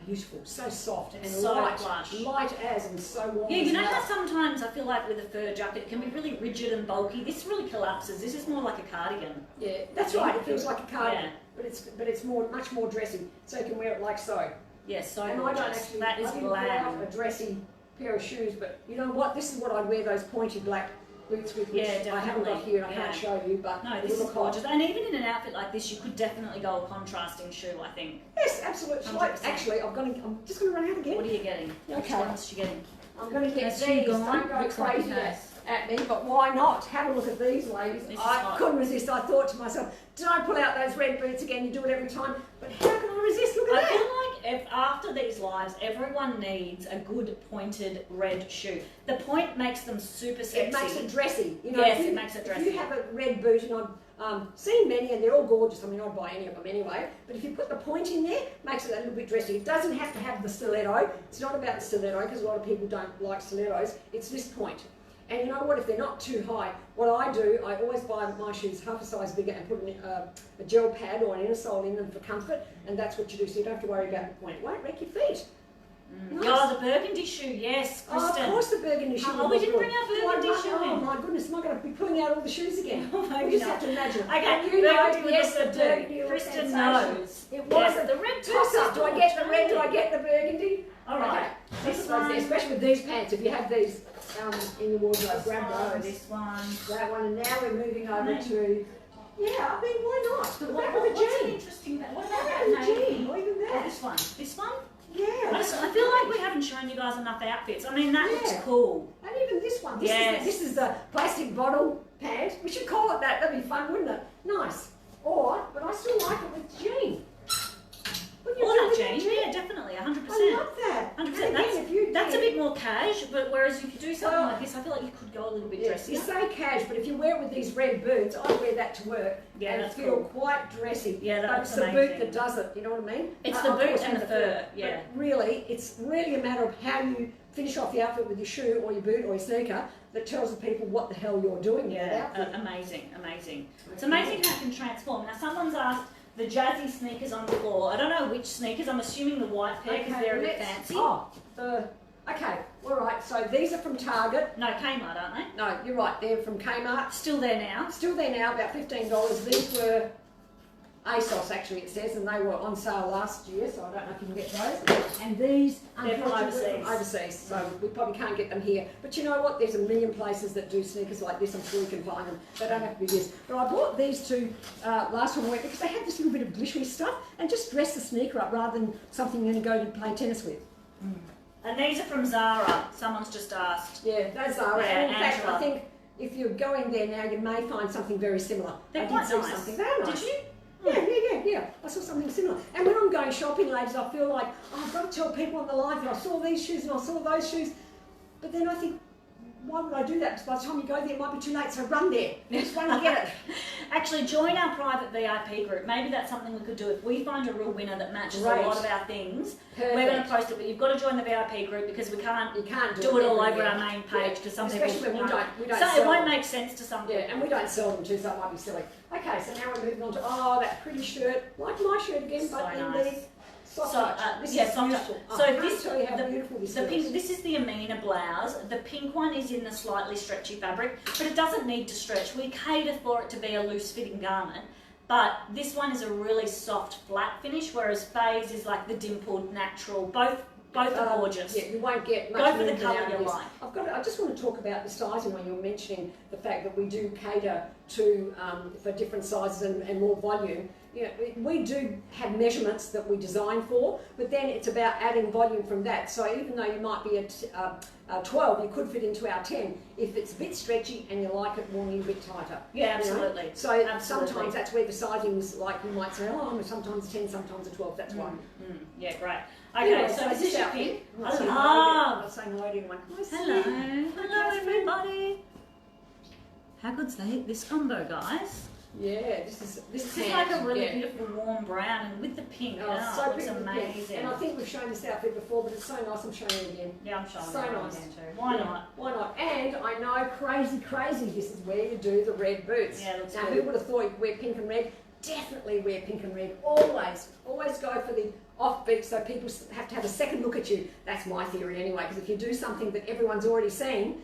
beautiful. So soft and So light, plush. light as and so warm. Yeah, you as know well. how sometimes I feel like with a fur jacket it can be really rigid and bulky. This really collapses. This is more like a cardigan. Yeah, that's right. It feels like a cardigan, Yeah. but it's much more dressy. So you can wear it like so. Yes, so And gorgeous. I don't actually. That is I didn't pull out glam. a dressy pair of shoes, but you know what? This is what I'd wear those pointy black boots with. Which Yeah, I haven't got definitely. here. And I Yeah. can't show you, but No, it'll this is look hot. gorgeous. And even in an outfit like this, you could definitely go a contrasting shoe, I think. Yes, absolutely. 100%. Actually, I'm just going to run out again. What are you getting? Which Okay. ones are you getting? I'm going to get Has these. she gone? Don't go Looks like crazy it has. at me, but why not? Have a look at these, ladies. This is I hot. couldn't resist. I thought to myself, did I pull out those red boots again? You do it every time. But how can I resist? Look at I that. feel like if after these lives, everyone needs a good pointed red shoe. The point makes them super sexy. It makes it dressy. You know, Yes, if you, it makes it If dressy. you have a red boot, and I've seen many, and they're all gorgeous. I mean, I'd buy any of them anyway. But if you put the point in there, it makes it a little bit dressy. It doesn't have to have the stiletto. It's not about the stiletto because a lot of people don't like stilettos. It's this point. And you know what? If they're not too high, what I do, I always buy my shoes half a size bigger and put a gel pad or an inner sole in them for comfort. And that's what you do. So you don't have to worry about the point. It won't wreck your feet. Nice. Oh, the burgundy shoe, yes, Oh, Kristen. of course the burgundy shoe. Oh, will we look didn't good. bring our burgundy shoe Oh in. my goodness, am I going to be pulling out all the shoes again? Oh, maybe we just not. have to imagine. Okay, And you know, burgundy would yes, look the good too. burgundy Kristen sensation. knows. It was Yes, a the red toss up. tops Do I are get the red? Do I trendy. get the burgundy? All right. Okay. This This one. one's there, especially with these pants. If you have these in your wardrobe, grab those. This one. That one, and now we're moving over Nice. to. Yeah, I mean, why not? The back of a What's an jean. interesting? What Back about of that a navy? jean, or even Oh, that. this one. This one. Yeah. I feel like we haven't shown you guys enough outfits. I mean, that looks Yeah. cool. And even this one. Yes. This is the plastic bottle pant. We should call it that. That'd be fun, wouldn't it? Nice. But I still like it with jean. Wouldn't you Or agree that with jean. Yeah, definitely. 100%. I love that. 100%. And again, if you That's a did- bit more cash, but whereas you could do something Well, like this, I feel like you could go a little bit Yes, dressier. you say cash, but if you wear it with these red boots, I wear that to work Yeah, and that's feel cool. quite dressy. Yeah, that but looks it's the amazing. boot that does it. You know what I mean? It's the of boot course, and the fur, yeah. But really, it's really a matter of how you finish off the outfit with your shoe or your boot or your sneaker that tells the people what the hell you're doing with that Yeah, outfit. amazing, amazing. It's amazing how it can transform. Now, someone's asked the jazzy sneakers on the floor. I don't know which sneakers. I'm assuming the white pair because they're a bit let's- fancy. Okay, all right. So these are from Target. No, Kmart, aren't they? No, you're right. They're from Kmart. Still there now. Still there now, about $15. These were ASOS actually it says, and they were on sale last year, so I don't know if you can get those. And these, They're from unfortunately, overseas. overseas, so we probably can't get them here. But you know what? There's a million places that do sneakers like this. I'm sure you can find them. They don't have to be this. But I bought these two last time I went because they had this little bit of glittery stuff and just dress the sneaker up rather than something you're going to go to play tennis with. And these are from Zara. Someone's just asked. Yeah, those are. Yeah, and in fact, Angela. I think if you go in there now, you may find something very similar. They're I quite did see nice. something. They're nice. Did you? Yeah. I saw something similar. And when I'm going shopping, ladies, I feel like I've got to tell people on the live that I saw these shoes and I saw those shoes. But then I think, why would I do that? Because by the time you go there, it might be too late. So run there. Just run and get it. Actually, join our private VIP group. Maybe that's something we could do. If we find a real winner that matches Great. a lot of our things, Perfect. we're going to post it. But you've got to join the VIP group because we can't You can't do it all over everywhere. our main page because some people Especially when we don't so it sell won't them. make sense to some people. Yeah, and we don't sell them too, so that might be silly. Okay, so now we're moving on to, that pretty shirt. Like my shirt again, So but in nice. these Soft So, touch. This yeah, is soft touch. beautiful. So I can't this, tell you how beautiful this the is. pink, this is the Amina blouse. The pink one is in the slightly stretchy fabric, but it doesn't need to stretch. We cater for it to be a loose fitting garment, but this one is a really soft flat finish, whereas Faye's is like the dimpled natural. Both are gorgeous. Yeah, you won't get much Go for the movement colour out of you this. like. I just want to talk about the sizing when you're mentioning the fact that we do cater to for different sizes and more volume. You know, we do have measurements that we design for, but then it's about adding volume from that. So even though you might be a 12, you could fit into our 10 if it's a bit stretchy and you like it worn in a bit tighter. Yeah, you know? absolutely. So Absolutely. sometimes that's where the sizing's like you might say, oh, I'm sometimes 10, sometimes a 12. That's why. Yeah, great. Okay, Anyway, so this is your outfit. pink. I'm I not saying love. hello to anyone. Hello, hello everybody. How good's this combo, guys? Yeah, this is like a really beautiful warm brown, and with the pink, so it looks pretty, amazing. And I think we've shown this outfit before, but it's so nice. I'm showing it again. Yeah, I'm showing So it nice. again too. Why not? Why not? And I know, crazy. This is where you do the red boots. Yeah, it looks now, good. who would have thought you'd wear pink and red? Definitely wear pink and red. Always go for the offbeat, so people have to have a second look at you. That's my theory anyway. Because if you do something that everyone's already seen,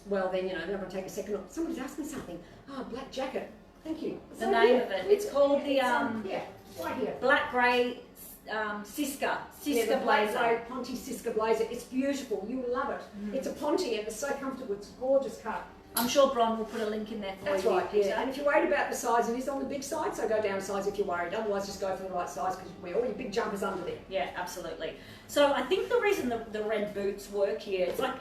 well then they're not going to take a second look. Somebody's asked me something. Oh, black jacket. Thank you. The name of it. It's called the right here. black grey Siska The black blazer. grey Ponte Siska blazer. It's beautiful. You will love it. It's a Ponte and it's so comfortable. It's a gorgeous cut. I'm sure Bron will put a link in there for That's you. right, yeah. And if you're worried about the size, it is on the big side, so go down a size if you're worried. Otherwise, just go for the right size because you wear all your big jumpers under there. Yeah, absolutely. So I think the reason the red boots work here, it's like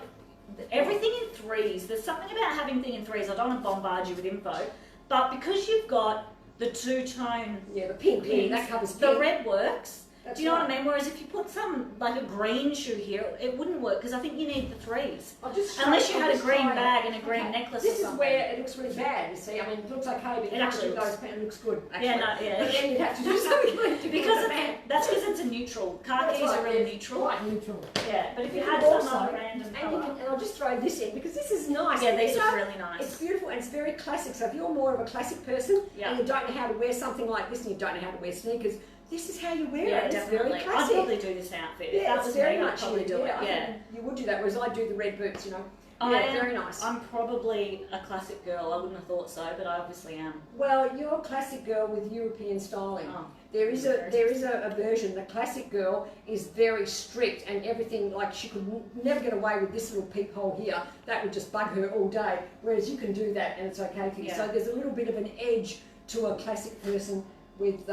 everything in threes. There's something about having thing in threes. I don't want to bombard you with info, but because you've got the two-tone the pink, that covers pink. the red works. That's Do you know right. what I mean? Whereas if you put some, like a green shoe here, it wouldn't work because I think you need the threes. Unless you had a green bag and a green necklace This or something. is where it looks really bad, you see. I mean, it looks okay, but It actually looks- it looks good, actually. Yeah. But then you'd have to do something to Because it. that's because it's a neutral. Khakis are really neutral. Quite neutral. Yeah, but if you You had can some also- other random And, colour. and I'll just throw this in because this is nice. Yeah, these You are know, really nice. It's beautiful and it's very classic. So if you're more of a classic person Yeah. and you don't know how to wear something like this and you don't know how to wear sneakers, this is how you wear Yeah, it. It's definitely. very I'd classic. probably do this outfit. If Yeah, that it's was very me, I'd much probably you. do it. I Yeah. think you would do that, whereas I do the red boots, Yeah, very nice. I'm probably a classic girl. I wouldn't have thought so, but I obviously am. Well, you're a classic girl with European styling. Oh, There is a version. The classic girl is very strict and everything. Like she could never get away with this little peephole here. That would just bug her all day. Whereas you can do that and it's okay for you. Yeah. So there's a little bit of an edge to a classic person with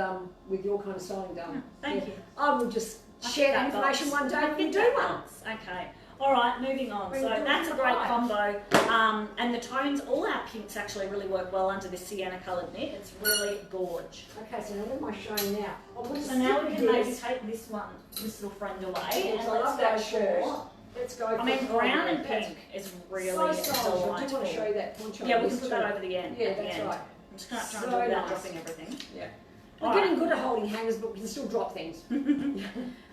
your kind of styling done. Thank you. I will just share that information one day when we do one. Okay. All right, moving on. We're So doing that's a the great right. combo. And the tones, all our pinks actually really work well under this sienna coloured knit. It's really gorge. Okay, so now what am I showing now? I'll put So now we can maybe this. take this little friend away, Yes, and I love let's those go shirts. for. Let's go. I mean, brown and That's pink is really so stylish. I do delightful. want to show you that poncho. Yeah, we This can put too. that over the end. Yeah, at the that's end. right. I'm just going to try So and do it without nice. dropping everything. Yeah. All We're right. getting good at holding hangers, but we can still drop things.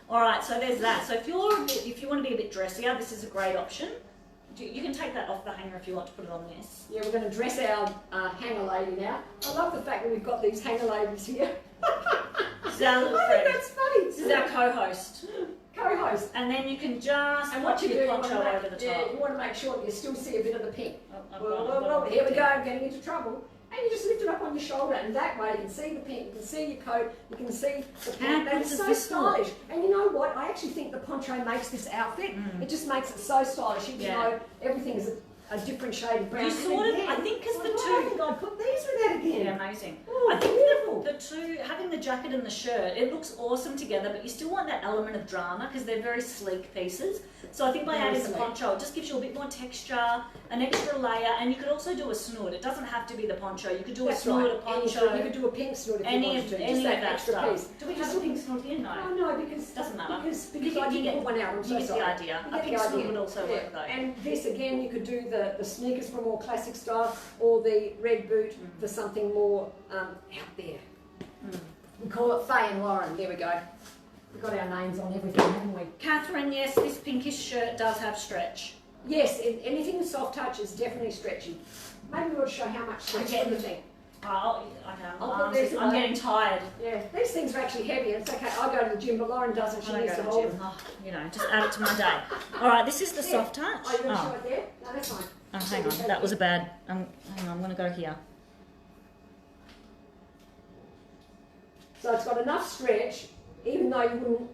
All right, so there's that. So if you want to be a bit dressier, this is a great option. You can take that off the hanger if you want to put it on this. Yeah, we're going to dress our hanger lady now. I love the fact that we've got these hanger ladies here. This is our little I friend. think that's funny. This is our co-host. Co-host. And then you can just And put what you do, your you want poncho to over the make, top. you want to make sure that you still see a bit of the pink. Oh, I've Well, got it. here we go, I'm getting into trouble. And you just lift it up on your shoulder, and that way you can see the pink, you can see your coat, you can see the How pink. good And it's does so this look? stylish. And you know what? I actually think the poncho makes this outfit. It just makes it so stylish, even Yeah. though everything is a different shade of brown. You sort of, And I think, because the I two. think I'd put these with that again. Yeah, amazing. Oh, I think beautiful. the two, having the jacket and the shirt, it looks awesome together, but you still want that element of drama because they're very sleek pieces. So I think by Very adding the sleek. poncho, it just gives you a bit more texture, an extra layer, and you could also do a snood. It doesn't have to be the poncho. You could do That's a snood, right. a poncho, You could do a pink snood if you any wanted of to. any Just of that that extra stuff. piece. Do we have Just a pink snood here? No. Oh no, because Doesn't matter. Because You I get didn't put one out. I'm so you get sorry. the idea. You A get pink the snood idea. would also Yeah. work though. And this again, you could do the sneakers for more classic style, or the red boot for something more out there. We call it Faye and Lauren. There we go. We've got our names on everything, haven't we? Catherine, yes, this pinkish shirt does have stretch. Yes, anything soft touch is definitely stretchy. Maybe we'll show how much stretch Again. for the thing. Oh, I'll put these I'm away. getting tired. Yeah, these things are actually heavy. It's okay. I go to the gym, but Lauren doesn't. She I don't needs go to to the hold gym. them. Oh, you know, just add it to my day. All right, this is the Yeah. soft touch. Oh, you want to show it there? No, that's fine. Oh, hang on, that was a bad. Hang on, I'm going to go here. So it's got enough stretch, even though you wouldn't.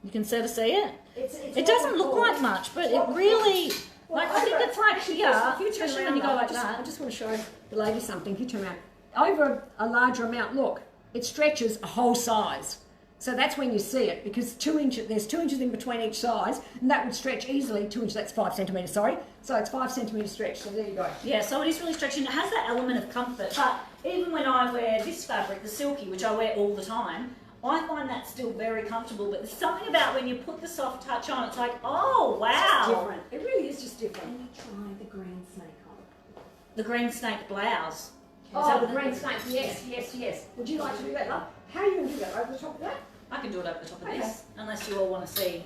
You can sort of see it. It's It doesn't look like much, but it really. Well, Like, I think it's like actually, here, if you turn especially around, when you go though, like I that. just want to show the lady something. If you turn around, over a larger amount, look, it stretches a whole size. So that's when you see it, because 2 inches, there's 2 inches in between each size, and that would stretch easily 2 inches. That's 5 centimetres. Sorry, so it's 5 centimetres stretch. So there you go. Yeah, so it is really stretching. It has that element of comfort, but even when I wear this fabric, the silky, which I wear all the time, I find that still very comfortable. But there's something about when you put the soft touch on, it's like, oh It's just wow, different. It really is just different. Can you try the green snake on? the green snake blouse. Oh, the green snake. Yes, yes, yes. Would you like to do that, love? How are you going to do that? Over the top of that? I can do it over the top of Okay. this, unless you all want to see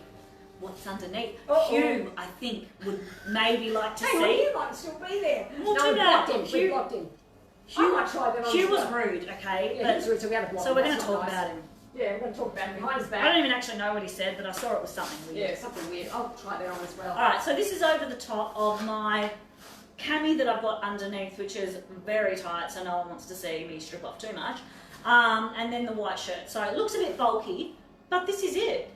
what's underneath. Uh-oh. Hugh, I think, would maybe like to Hang on, see. you might still be there. We'll no, do we that. blocked him. We Hugh- blocked him. I Hugh, might try that on Hugh as was well. rude, okay? Yeah, he was rude, so we had to block So him. we're going That's to not talk nice. about him. Yeah, we're going to talk about him behind his I back. don't even actually know what he said, but I saw it was something weird. Yeah, something weird. I'll try that on as well. Alright, so this is over the top of my cami that I've got underneath, which is very tight, so no one wants to see me strip off too much. And then the white shirt. So it looks a bit bulky, but this is it.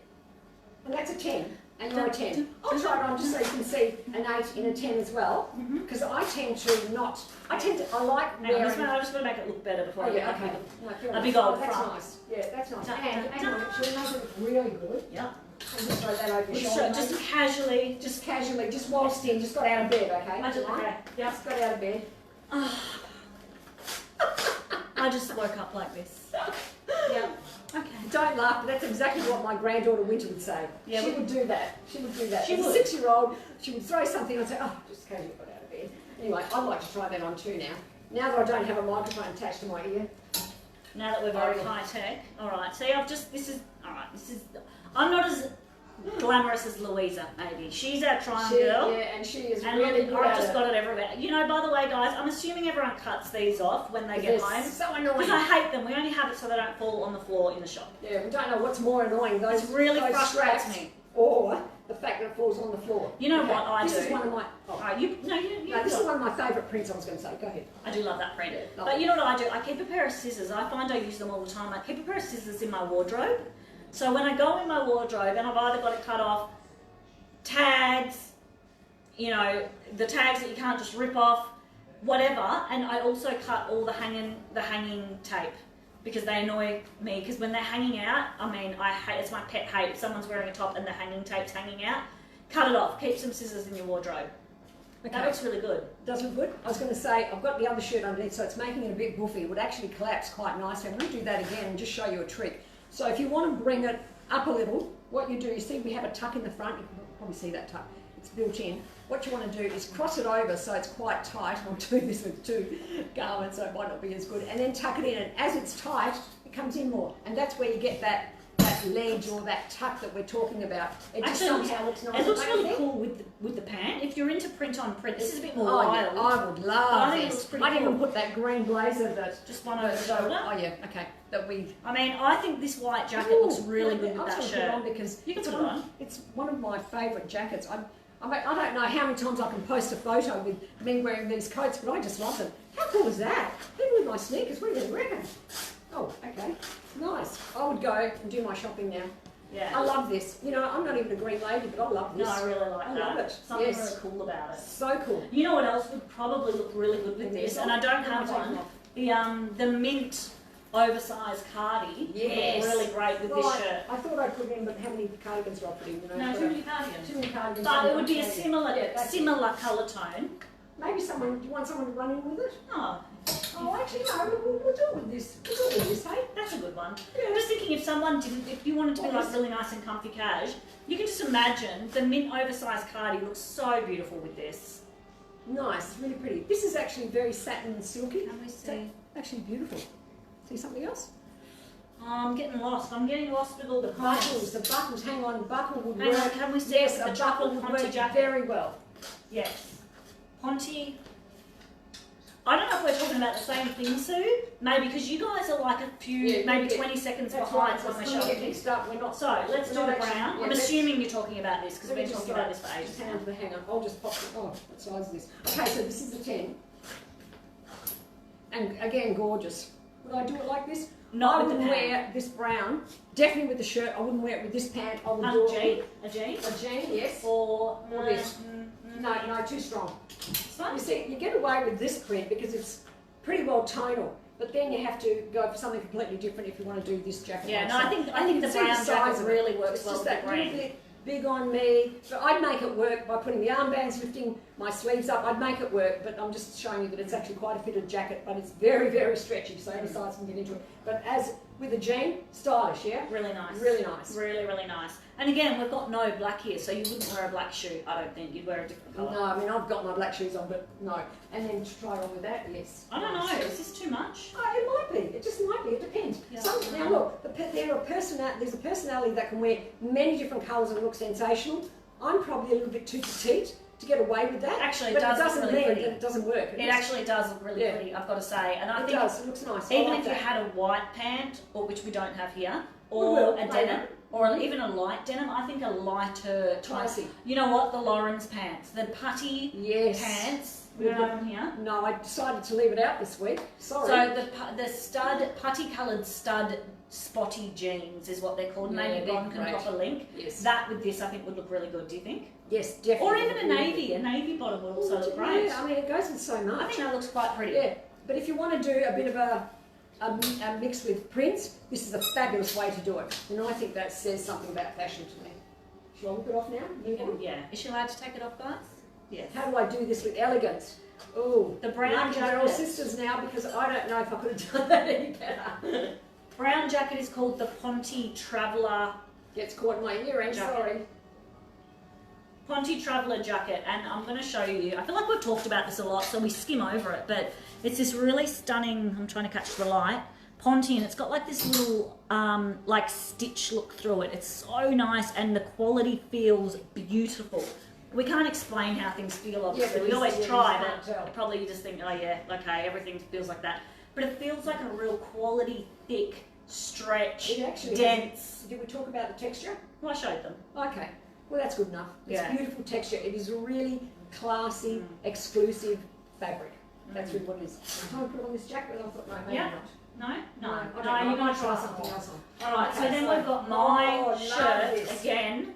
And that's a 10, and you're a 10. I'll try it on just so you can see an 8 in a 10 as well, because I tend to not, I like Hang on, wearing... I just want to make it look better before Oh I yeah, get okay. the No, fair a enough. big old Oh, that's front. nice. Yeah, that's nice. Dun, And dun, hang on, dun. she'll make it look really good. Yeah. And just throw that over your Just, shoulder. just maybe. casually, Just casually, just whilst in, just got out of bed, okay? I just, Right? okay, yeah. Just got out of bed. I just woke up like this. Yeah. Okay. Don't laugh, but that's exactly what my granddaughter Winter would say. Yeah, She but- would do that. She would do that. She As a would. 6-year-old, she would throw something and say, oh, just casually got out of bed. Anyway, I'd like to try that on too now. Now that I don't have a microphone attached to my ear. Now that we're very Okay. high tech. Alright, see, I'm not as glamorous as Louisa, maybe. She's our trying girl. Yeah, and she is And really look, good I've at just it. got it everywhere. You know, by the way, guys, I'm assuming everyone cuts these off when they get They're home. so Because annoying. I hate them. We only have it so they don't fall on the floor in the shop. Yeah, we don't know what's more annoying, those, It really those frustrates straps me. or the fact that it falls on the floor. You know what I this do? Is one of my, oh, Alright, you no, this is one of my favourite prints I was going to say. Go ahead. I do love that print. Love But it. you know what I do? I keep a pair of scissors. I find I use them all the time. I keep a pair of scissors in my wardrobe. So when I go in my wardrobe and I've either got to cut off tags, you know, the tags that you can't just rip off, whatever, and I also cut all the hanging tape because they annoy me. Because when they're hanging out, I mean, I hate. It's my pet hate. If someone's wearing a top and the hanging tape's hanging out, cut it off. Keep some scissors in your wardrobe. Okay. That looks really good. Does look good. I was going to say, I've got the other shirt underneath, so it's making it a bit buffy. It would actually collapse quite nicely. I'm going to do that again and just show you a trick. So if you want to bring it up a little, what you do, you see we have a tuck in the front. You can probably see that tuck. It's built in. What you want to do is cross it over so it's quite tight. I'm doing this with 2 garments, so it might not be as good. And then tuck it in, and as it's tight, it comes in more. And that's where you get that ledge or that tuck that we're talking about. It just Actually, somehow looks nice. It looks don't you really think? cool with the pant. If you're into print on print, this is a bit more Oh, wild. yeah, I would love I think it this. looks pretty I'd even cool. put that green blazer that... Just one over the shoulder. Oh yeah, okay. That we... I mean, I think this white jacket Ooh, looks really good with I'm that just gonna shirt. put it on because You can it's put it on. It's one of my favourite jackets. I don't know how many times I can post a photo with me wearing these coats, but I just love them. How cool is that? Even with my sneakers, what do you reckon? Oh, okay. Nice. I would go and do my shopping now. Yeah. I love this. You know, I'm not even a green lady, but I love this. No, I really like I that. love it. Something Yes. really cool about it. So cool. You know what else would probably look really good with this, and I don't have one. The mint oversized cardi Yes. would look really great with this Right. shirt. I thought I'd put in, but how many cardigans do I put in? You know, No, for too a- many cardigans. Too many cardigans. But it would be a Yeah, similar that's it. similar colour tone. Maybe someone, do you want someone to run in with it? Oh, Oh, actually, no, we'll do it with this. We'll do it with this, hey? that's a good one. Yeah. I'm just thinking if you wanted to be like really nice and comfy cash, you can just imagine the mint oversized cardi looks so beautiful with this. Nice, really pretty. This is actually very satin and silky. Can we It's see? actually beautiful. See something else? Oh, I'm getting lost. I'm getting lost with all the Buckles, the buckles, hang on, buckle would Hang on, work. can we see Yes, it with a the buckle chocolate would Ponte work jacket? very well. Yes. Ponte. I don't know if we're talking about the same thing, Sue. Maybe because you guys are like a few, maybe 20 seconds behind when we're showing you. We're not. So let's do the actually, brown. yeah, I'm assuming you're talking about this because we've been talking about this for ages. Just hang on to the hanger. I'll just pop it. Oh, what size is this? Okay, so this is the 10. And again, gorgeous. Would I do it like this? Not I with the wouldn't pant. wear this brown. Definitely with the shirt. I wouldn't wear it with this pant. I would do it jean? with A jean? a jean, yes. Or this. No, too strong. This one? You see, you get away with this print because it's pretty well tonal. But then you have to go for something completely different if you want to do this jacket. Yeah, like no, so. I think the See the brown size jacket of it. really works It's well just with that the little green. bit big on me. So I'd make it work by putting the armbands, lifting my sleeves up. I'd make it work, but I'm just showing you that it's actually quite a fitted jacket, but it's very, very stretchy, so any size can get into it. But as with a jean, stylish, yeah? Really nice. Really nice. Really, really nice. And again, we've got no black here, so you wouldn't wear a black shoe, I don't think. You'd wear a different colour. No, I mean, I've got my black shoes on, but no. And then to try on with that, yes. I don't Nice. know, is this too much? Oh, it might be. It just might be. It depends. Yeah. Now look, there's a personality that can wear many different colours and look sensational. I'm probably a little bit too petite to get away with that. Actually, it but does it doesn't look really mean pretty. that it doesn't work. It actually does look really pretty, I've got to say. And I it think does. It looks nice. even I like if you that. had a white pant, or which we don't have here, We or will, a denim, or even a light denim, I think a lighter Classy. You know what? The Lauren's pants, the putty Yes. pants. We You know will. what I'm here? No, I decided to leave it out this week. Sorry. So the stud, putty coloured stud spotty jeans is what they're called. Yeah, Maybe they're Ron can great. drop a link. Yes. That with this I think would look really good, do you think? Yes, definitely. Or even a navy bottom would also look great. Yeah, I mean, it goes with so much. I think that looks quite pretty. Yeah, but if you want to do a bit of a mix with prints, this is a fabulous way to do it. And I think that says something about fashion to me. Shall I whip it off now? Move on? Yeah. Is she allowed to take it off, guys? Yes. How do I do this with elegance? Oh, The brown we're all jacket. sisters now because I don't know if I could have done that any better. Brown jacket is called the Ponte Traveller. Gets caught in my earring, Jacket. sorry. Ponte Traveller jacket, and I'm going to show you. I feel like we've talked about this a lot, so we skim over it, but it's this really stunning, I'm trying to catch the light, Ponte, and it's got like this little like stitch look through it. It's so nice, and the quality feels beautiful. We can't explain how things feel, obviously. Yeah, We always you try, can't but tell. probably you just think, oh yeah, okay, everything feels like that. But it feels like a real quality, thick, stretch, It actually dense. Did we talk about the texture? Well, I showed them. Okay, well that's good enough. It's Yeah. beautiful texture. It is a really classy, exclusive fabric. That's really what it is. I'm trying to put on this jacket, and I thought, no, maybe Yeah. not. No? I No, don't no, know. you're I going might to try try something something. else on. Alright, so Okay, then so- we've got my Oh, shirt nice. again,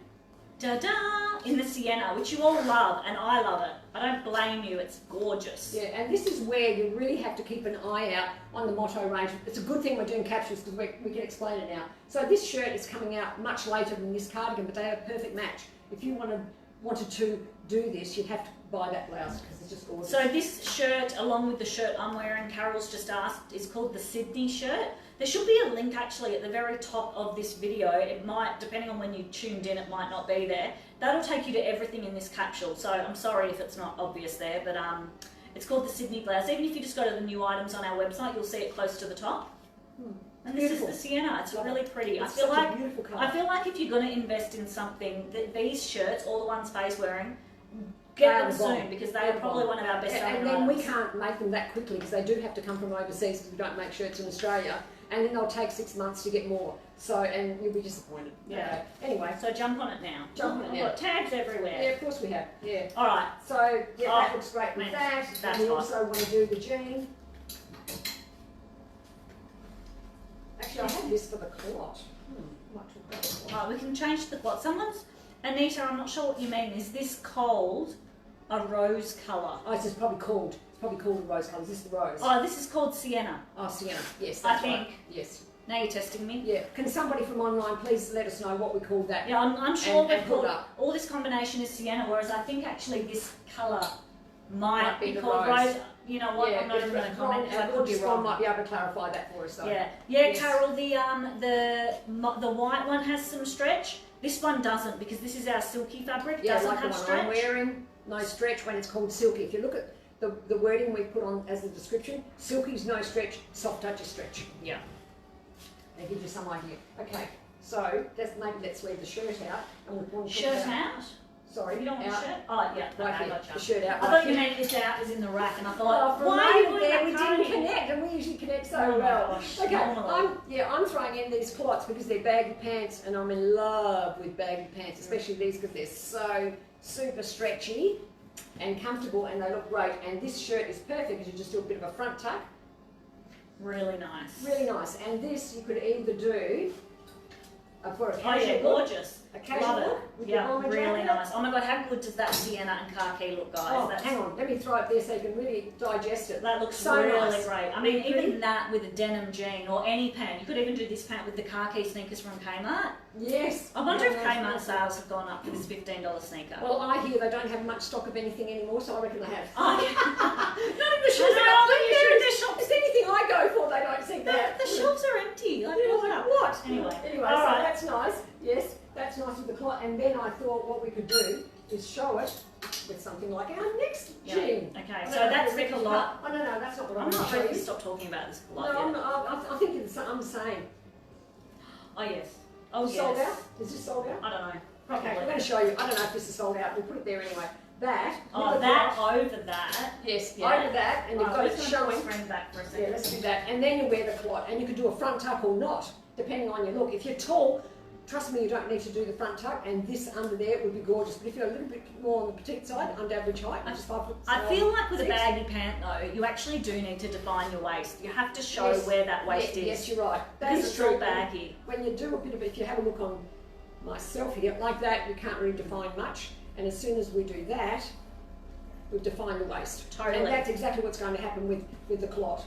in the sienna, which you all love, and I love it. I don't blame you, it's gorgeous. Yeah, and this is where you really have to keep an eye out on the motto range. It's a good thing we're doing capsules because we can explain it now. So this shirt is coming out much later than this cardigan, but they have a perfect match. If you wanted to do this, you'd have to buy that blouse because it's just gorgeous. So this shirt, along with the shirt I'm wearing, Carol's just asked, is called the Sydney shirt. There should be a link actually at the very top of this video. It might, depending on when you tuned in, it might not be there. That'll take you to everything in this capsule. So I'm sorry if it's not obvious there, but it's called the Sydney blouse. Even if you just go to the new items on our website, you'll see it close to the top. And this Beautiful. is the sienna. It's Love really it. pretty. It's I feel such a like beautiful colour. I feel like if you're going to invest in something, these shirts, all the ones Faye's wearing, get them soon because they are probably one of our best selling And then we items. can't make them that quickly because they do have to come from overseas because we don't make shirts in Australia. And then they'll take 6 months to get more. So, and you'll be disappointed. Yeah. Okay. Anyway, So jump on it now. Jump on it We've now. got tags everywhere. yeah, of course we have. Yeah. All right. So, yeah, that Oh, looks great with man, that. that's And we hot. also want to do the jean. Actually, I had this for the clot. Might talk about the clot. We can change the cloth. Someone's, Anita, I'm not sure what you mean. Is this called a rose colour? Oh, it's just probably called. It's probably called the rose colour. Is this the rose? Oh, this is called sienna. Oh, sienna. Yes, I that's think. right. Yes. Now you're testing me. Yeah. Can somebody from online please let us know what we call that? Yeah, I'm sure And we've put it called up. all this combination is sienna, whereas I think actually this colour might be the called rose. rose. You know what? I'm not even going to comment because I could be wrong. might be able to clarify that for us. Though. Yeah, Yes. Carol. The white one has some stretch. This one doesn't because this is our silky fabric. Yeah, Doesn't like the have one stretch. I'm wearing. No stretch when it's called silky. If you look at the wording we put on as the description, silky's no stretch, soft touch is stretch. Yeah. They give you some idea. Okay, so maybe let's leave the shirt out and we'll talk Shirt about- out. Sorry, You don't want out. the shirt? Oh yeah. Right Okay, here. gotcha. The shirt out. I right thought you here. meant this out is in the rack, and I Oh, thought, for a why are you moment doing there, that we didn't cardigan? we usually connect so Oh my well. gosh, Okay, normally. I'm throwing in these culottes because they're baggy pants, and I'm in love with baggy pants, especially these because they're so super stretchy and comfortable, and they look great. And this shirt is perfect because you just do a bit of a front tuck. Really nice. Really nice. And this you could either do for a Oh casual yeah, look, gorgeous. a casual Love look it. with your Yeah, bomber really jacket. nice. Oh my god, how good does that sienna and khaki look, guys? Oh, hang on, let me throw it there so you can really digest it. That looks So really nice. great. I mean, Really even pretty. that with a denim jean or any pant. You could even do this pant with the khaki sneakers from Kmart. Yes. I wonder if Yeah, Kmart nice. sales have gone up for this $15 sneaker. Well, I hear they don't have much stock of anything anymore, so I reckon they have. Oh, Not even the shoes. I know, they got but plenty of yeah, shoes. their shops- If there's anything I go for, they don't see that. the shelves are empty. Like, Yeah, what's like up? what? Anyway, Anyway, all so right. that's nice. Yes, that's nice with the cloth. And then I thought what we could do is show it with something like our next Yeah. jean. Okay, I so don't know that's if the it's culotte. cut. Oh, no, that's not what I'm I'm not going ready to to show you. stop talking about this No, culotte I'm, yet. I think I'm the same. Oh yes. Oh yes. Sold out? Is this sold out? I don't know. Okay, Probably. we're going to show you. I don't know if this is sold out. We'll put it there anyway. That. Oh, with the that cloth. over that. Yes, Yeah. over that, and you've Right, got I'm it just gonna showing. put the screen back for a Yeah, second. let's do that. And then you wear the culotte, and you can do a front tuck or not, depending on your look. If you're tall, trust me, you don't need to do the front tuck, and this under there would be gorgeous. But if you're a little bit more on the petite side, under average height, which is 5 foot. I feel like with a 6. baggy pant though, you actually do need to define your waist. You have to show Yes. where that waist is. Yes, you're right. That Because is it's true. all baggy. When you do a bit of it, if you have a look on myself here, like that, you can't really define much. And as soon as we do that, we've defined the waist. Totally. And that's exactly what's going to happen with the culotte.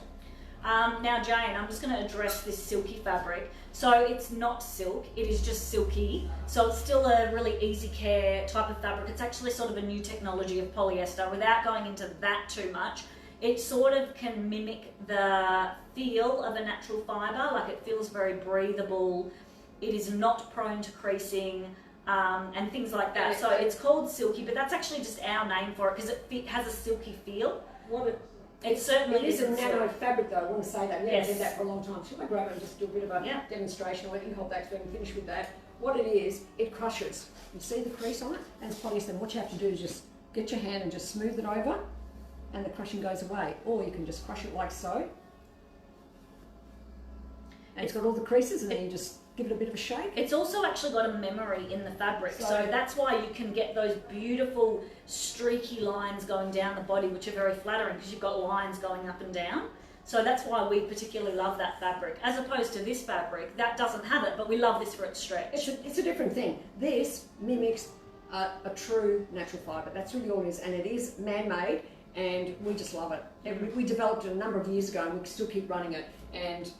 Now Jane, I'm just going to address this silky fabric. So it's not silk, it is just silky. So it's still a really easy care type of fabric. It's actually sort of a new technology of polyester. Without going into that too much, it sort of can mimic the feel of a natural fibre, like it feels very breathable. It is not prone to creasing and things like that. So it's called silky, but that's actually just our name for it because it has a silky feel. What It certainly It is a isn't silk. nano fabric though, I want to say that. We haven't Yes. did that for a long time. Should I grab it and just do a bit of a Yeah. demonstration? I'll let you hold that so we can finish with that. What it is, it crushes. You see the crease on it? And it's polyester. And what you have to do is just get your hand and just smooth it over and the crushing goes away. Or you can just crush it like so. And it's got all the creases and then you just give it a bit of a shake. It's also actually got a memory in the fabric, so So- that's why you can get those beautiful streaky lines going down the body, which are very flattering because you've got lines going up and down. So that's why we particularly love that fabric, as opposed to this fabric that doesn't have it, but we love this for its stretch. It's a different thing. This mimics a true natural fibre. That's really all it is. And it is man-made and we just love it. And we developed it a number of years ago and we still keep running it. And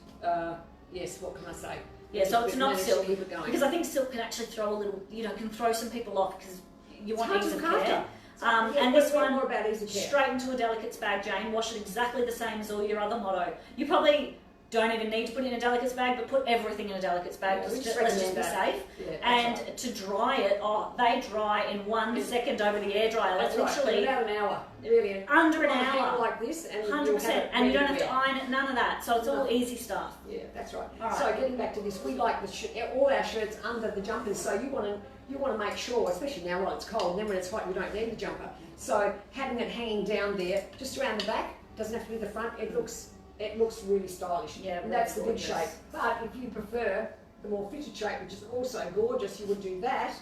yes, what can I say? Yeah, so it's We've not managed to silk, keep it going. because I think silk can actually throw a little, can throw some people off because you want hard to ease of look after. care. Yeah, And this we're one, more about easy care. straight into a delicates bag, Jane. Wash it exactly the same as all your other motto. You probably don't even need to put it in a delicates bag, but put everything in a delicates bag. Yeah, we just let's just be recommend safe. Yeah, that's And right. to dry it, they dry in 1 second over the air dryer. Like That's right. literally In about an hour. Really. under an On a hand hour. like this, and 100%. And you don't have to iron it, none of that. So it's all No. easy stuff. Yeah, that's right. All right. So getting back to this, we like all our shirts under the jumpers. So you want to make sure, especially now while it's cold, and then when it's hot, you don't need the jumper. So having it hanging down there, just around the back, doesn't have to be the front. It looks really stylish. Yeah, and that's the really big gorgeous. shape. But if you prefer the more fitted shape, which is also gorgeous, you would do that,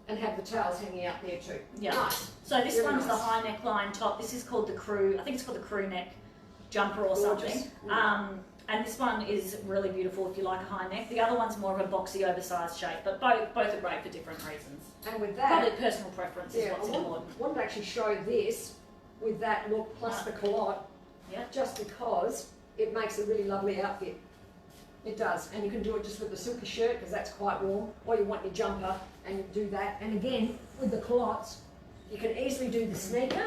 and have the tails hanging out there too. Yeah. Nice. So this Really one's the nice. high neckline top. This is called the crew. I think it's called the crew neck jumper or Gorgeous. something. Mm. And this one is really beautiful if you like a high neck. The other one's more of a boxy, oversized shape, but both are great for different reasons. And with that, Probably personal preference is yeah, what's I important. wanted to actually show this with that look plus the culotte, Yeah. just because it makes a really lovely outfit. It does, and you can do it just with the silky shirt because that's quite warm, or you want your jumper and you do that. And again, with the culottes, you can easily do the sneaker,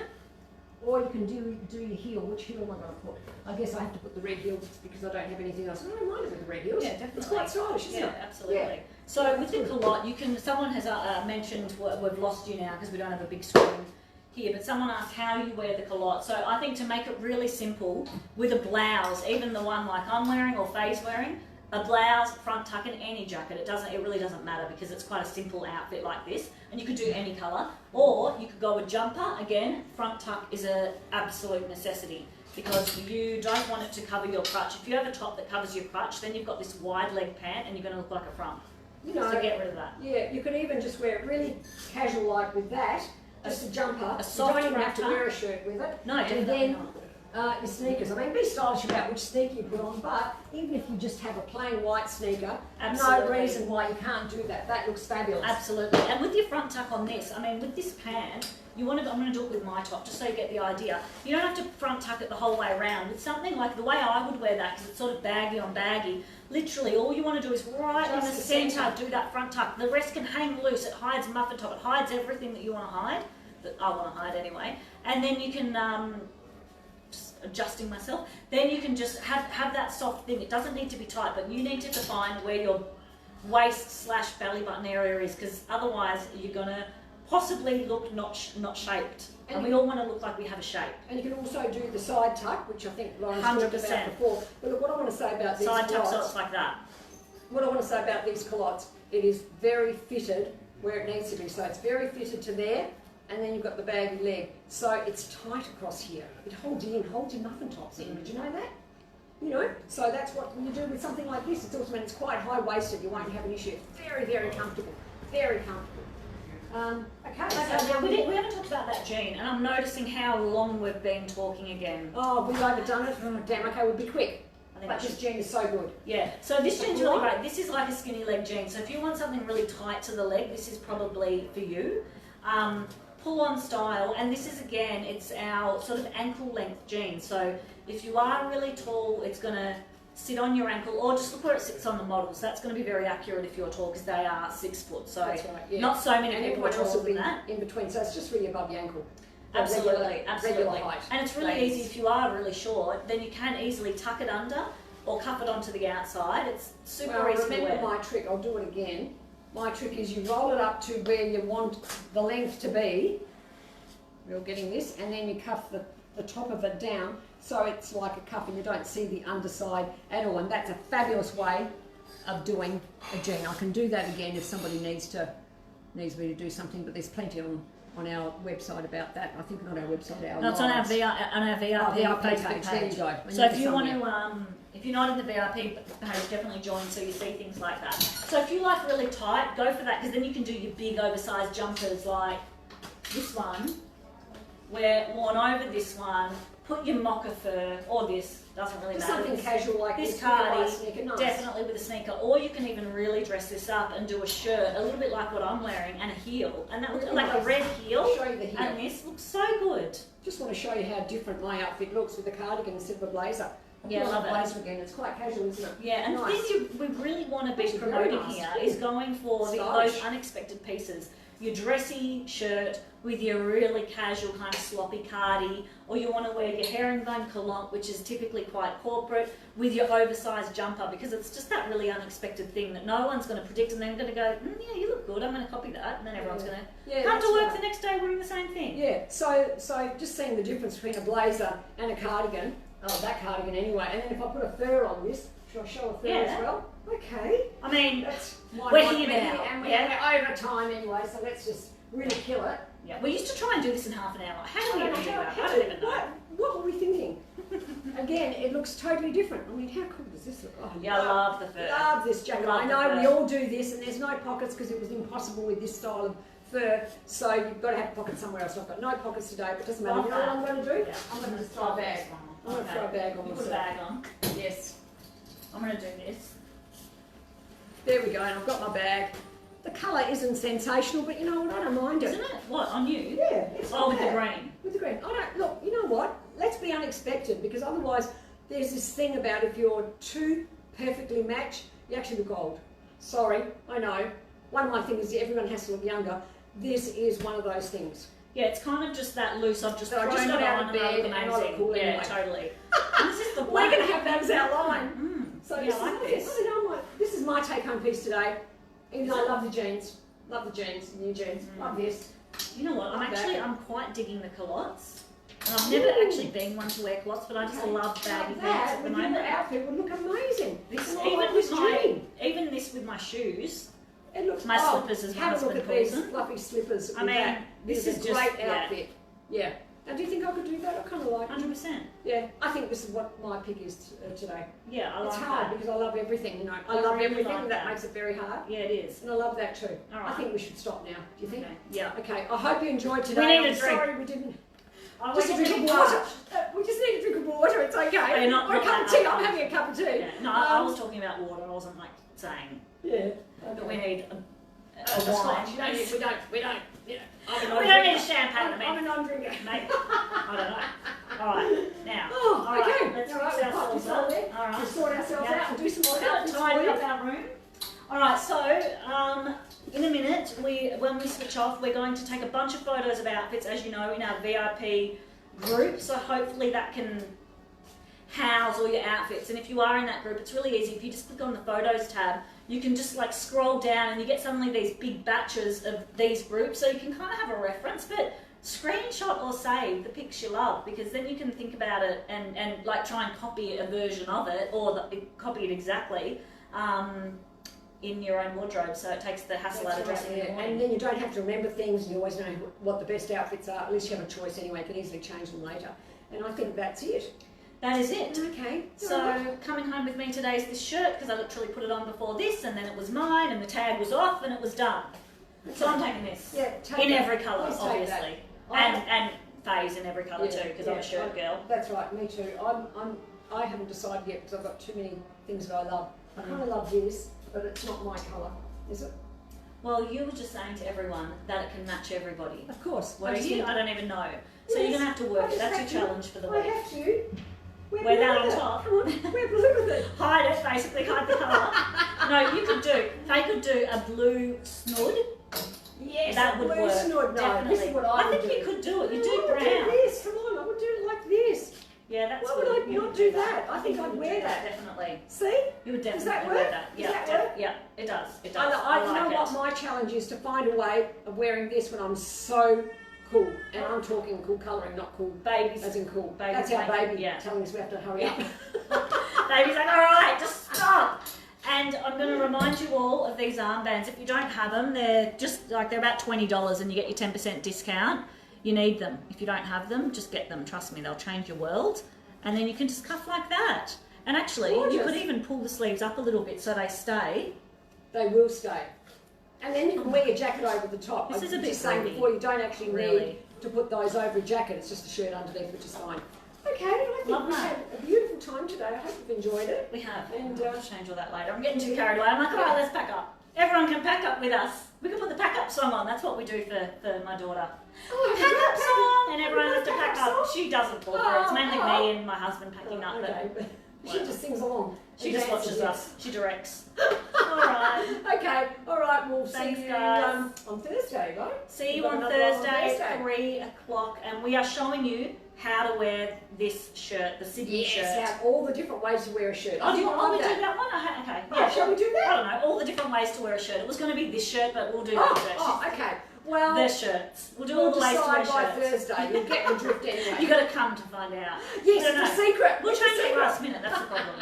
or you can do your heel. Which heel am I going to put? I guess I have to put the red heels because I don't have anything else. I don't mind it with the red heels. Yeah, definitely. It's quite stylish, isn't Yeah, it? absolutely. Yeah. So with the culotte, someone has mentioned we've lost you now because we don't have a big screen here, but someone asked how you wear the culotte. So I think to make it really simple with a blouse, even the one like I'm wearing or Faye's wearing, a blouse, front tuck, and any jacket. It really doesn't matter because it's quite a simple outfit like this, and you could do any colour. Or you could go with jumper. Again, front tuck is an absolute necessity because you don't want it to cover your crutch. If you have a top that covers your crutch, then you've got this wide leg pant and you're going to look like a frump. You know, so get rid of that. Yeah, you could even just wear it really casual like with that, just a jumper. A soft you don't even have to wrapper. wear a shirt with it. No, and definitely then not. your sneakers. I mean, be stylish about which sneaker you put on, but even if you just have a plain white sneaker, Absolutely. no reason why you can't do that. That looks fabulous. Absolutely. And with your front tuck on this, I mean, with this pant, I'm going to do it with my top just so you get the idea. You don't have to front tuck it the whole way around. It's something like the way I would wear that because it's sort of baggy on baggy. Literally, all you want to do is right Just in the the centre, do that front tuck. The rest can hang loose. It hides muffin top. It hides everything that you want to hide, that I want to hide anyway. And then you can, just adjusting myself, then you can just have that soft thing. It doesn't need to be tight, but you need to define where your waist / belly button area is because otherwise you're going to possibly look not shaped. And we all want to look like we have a shape. And you can also do the side tuck, which I think Lauren's 100%. talked about before. But look, what I want to say about these Side tuck, so culottes, it's like that. what I want to say about these culottes, it is very fitted where it needs to be. So it's very fitted to there, and then you've got the baggy leg. So it's tight across here. It holds you in, holds your muffin tops in. Did you know that? You know, so that's what you do with something like this. It's also when it's quite high-waisted, you won't have an issue. It's very, very comfortable. Very comfortable. Okay, so we haven't talked about that jean, and I'm noticing how long we've been talking again. oh, we've overdone it. Oh, damn, okay, we'll be quick. I think But I this should. jean is so good. Yeah, so this jean's really great. This is like a skinny leg jean, so if you want something really tight to the leg, this is probably for you. Pull-on style, and this is again, it's our sort of ankle length jean. So if you are really tall, it's going to sit on your ankle, or just look where it sits on the models. That's going to be very accurate if you're tall because they are 6 foot. So That's right, yeah. not so many And people are everyone else will taller be than that. in between, so it's just really above the ankle. Absolutely, absolutely. Regular height. And it's really ladies. easy if you are really short, then you can easily tuck it under or cuff it onto the outside. It's super Well, easy to remember wear. my trick, I'll do it again. My trick is you roll it up to where you want the length to be. You're getting this, and then you cuff the top of it down so it's like a cuff and you don't see the underside at all. And that's a fabulous way of doing a jean. I can do that again if somebody needs me to do something, but there's plenty on our website about that. I think not our website, our No, it's on our lives. VIP VIP Facebook page. There you page. go. So if you want to, if you're not in the VIP page, definitely join so you see things like that. So if you like really tight, go for that because then you can do your big oversized jumpers like this one, where worn over this one. Put your mocha fur or this, doesn't really Just matter. something casual like This this with a white cardi, sneaker, nice. definitely with a sneaker, or you can even really dress this up and do a shirt, a little bit like what I'm wearing, and a heel, and that looks like a red heel. I'll show you the heel. And this looks so good. Just want to show you how different my outfit looks with the cardigan instead of a blazer. Yeah, love a it. blazer again. It's quite casual, isn't it? Yeah, and Nice. the thing we really want to be Actually, very promoting nice. here is going for Stylish. those unexpected pieces. Your dressy shirt with your really casual kind of sloppy cardi, or you want to wear your herringbone culotte, which is typically quite corporate, with your oversized jumper, because it's just that really unexpected thing that no one's going to predict, and they're going to go, yeah, you look good, I'm going to copy that, and then everyone's going to come that's to work right. the next day wearing the same thing. Yeah, so just seeing the difference between a blazer and a cardigan, that cardigan anyway, and then if I put a fur on this, should I show a fur Yeah. as well? Okay. I mean, That's we're here now, and we're yeah. over time anyway, so let's just really kill it. yeah, we used to try and do this in half an hour. How do we I even don't do know, that? I don't even know. What were we thinking? Again, it looks totally different. I mean, how cool does this look? Oh, Yeah, I love the fur. Love this jacket. Love I the know we fur. all do this, and there's no pockets because it was impossible with this style of fur. So you've got to have pockets somewhere else. I've got no pockets today, but it doesn't matter. Love You know what that. I'm going to do? Yeah. I'm going to just throw a bag. I'm going to throw a bag on You put a myself. bag on. Yes. I'm going to do this. There we go, and I've got my bag. The colour isn't sensational, but you know what? I don't mind it. Isn't it? What, on you? Yeah, it's Oh, not with the bad. green. With the green. I don't look. You know what? Let's be unexpected, because otherwise, there's this thing about if you're too perfectly matched, you actually look old. Sorry, I know. One of my things is everyone has to look younger. This is one of those things. Yeah, it's kind of just that loose. I've just So I thrown just it got out on of and I bed look and I look amazing. cool Yeah, anyway. totally. And this is the We're black. going to have that as our line. So Yeah, this I like is, this. I don't know, this is my take-home piece today. Even though I love the jeans, new jeans. Love this. You know what? Love I'm quite digging the culottes. And I've never actually been one to wear clots, but I just love baggy pants at the Your moment. outfit would look amazing. This, Even this with my shoes, it looks, my slippers as my have a look husband at calls these them. fluffy slippers. I mean, this is a just great outfit. Yeah. Now, do you think I could do that? I kind of like it. 100%. Yeah, I think this is what my pick is today. Yeah, I like It's hard that. because I love everything, you know. I I love really everything, like and that that. makes it very hard. Yeah, it is. And I love that too. All I right. think we should stop now. Do you think? Okay. Yeah. Okay, I hope you enjoyed today. We need a I'm drink. sorry we didn't. Oh, Just a we're drink of getting water. parched. We just need a drink of water. It's okay. Oh, you're not or a not cup of that tea. I'm alcohol. having a cup of tea. Yeah. No, I was talking about water. I wasn't like saying Yeah. that we need a That's wine. fine. We don't. You know, I'm a We don't need a champagne. I'm a non-drinker. Maybe. I don't know. All right. Now. Oh, all right. okay. Let's All right, fix we'll pop ourselves this up. on there. All right. We'll sort ourselves Yeah. out and do some more Gotta outfits tidy for up you. our room. All right. So in a minute, when we switch off, we're going to take a bunch of photos of outfits, as you know, in our VIP group. So hopefully that can house all your outfits. And if you are in that group, it's really easy. If you just click on the photos tab, you can just like scroll down and you get suddenly these big batches of these groups, so you can kind of have a reference, but screenshot or save the pics you love, because then you can think about it and like try and copy a version of it, or copy it exactly in your own wardrobe, so it takes the hassle out of dressing in the morning. And then you don't have to remember things, and you always know what the best outfits are. At least you have a choice anyway. You can easily change them later. And I think that's it. That is it. Okay. So coming home with me today is this shirt, because I literally put it on before this, and then it was mine, and the tag was off, and it was done. So I'm taking this. Yeah, take in that. every colour, Please take obviously, that. and phase in every colour too, because I'm a shirt girl. That's right, me too. I haven't decided yet because I've got too many things that I love. I kind of love this, but it's not my colour, is it? Well, you were just saying to everyone that it can match everybody. Of course. What are you? I don't even know. So you're gonna have to work it. That's your challenge for the I week. have to. Wear that on blue with it. top. Come on, we're blue with it. Hide it, basically, hide the colour. No, you could do. They could do a blue snood. Yes, that would blue work. snood. No, Definitely. this is what I would think do. you could do it. You No, do I would brown. do this. Come on, I would do it like this. Yeah, that's Why good. would I You not would do that? I think You I'd would wear do that. Definitely. See? You would Does definitely that wear work? that. Does Yeah, that work? yeah, it does. It I does. you know like what it. my challenge is? To find a way of wearing this when I'm so cool. And I'm talking cool colouring, not cool Babies. as in cool. Babies That's our make it, baby yeah. telling us we have to hurry up. Baby's like, all right, just stop. And I'm going to remind you all of these armbands. If you don't have them, they're about $20 and you get your 10% discount. You need them. If you don't have them, just get them. Trust me, they'll change your world. And then you can just cuff like that. And actually, Gorgeous. you could even pull the sleeves up a little bit so they stay. They will stay. And then you can wear your jacket over the top. This I is a was bit just saying creepy. before, you don't actually Really. need to put those over a jacket. It's just a shirt underneath, which is fine. Okay, I think Love we've that. had a beautiful time today. I hope you've enjoyed it. We have. And, I'll change all that later. I'm getting too carried away. I'm like, all right, let's pack up. Everyone can pack up with us. We can put the pack up song on. That's what we do for my daughter. Oh, Pack up song! And everyone has to Pack pack up up. song? She doesn't for her. It's mainly me and my husband packing up. But Okay, but she just sings along. she and just dances watches it. us. She directs. All right. Okay, all right, we'll Thanks, see you guys. on Thursday, right? See you We've got on another one Thursday at 3 o'clock. And we are showing you how to wear this shirt, the Sydney shirt. Yes, all the different ways to wear a shirt. Oh, do you didn't want like me to do that. that one? Okay. Oh, shall we do that? I don't know. All the different ways to wear a shirt. It was going to be this shirt, but we'll do that shirt. Oh, okay. Well, The shirts. We'll do all we'll the ways to wear decide by shirts. Thursday. You'll get the drift anyway. You got to come to find out. Yes, I don't it's a know. secret. We'll It's a change it secret. last minute. That's the problem.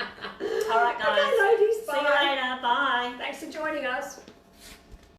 All right, guys. Okay, ladies. See you Bye. later. Bye. Thanks for joining us.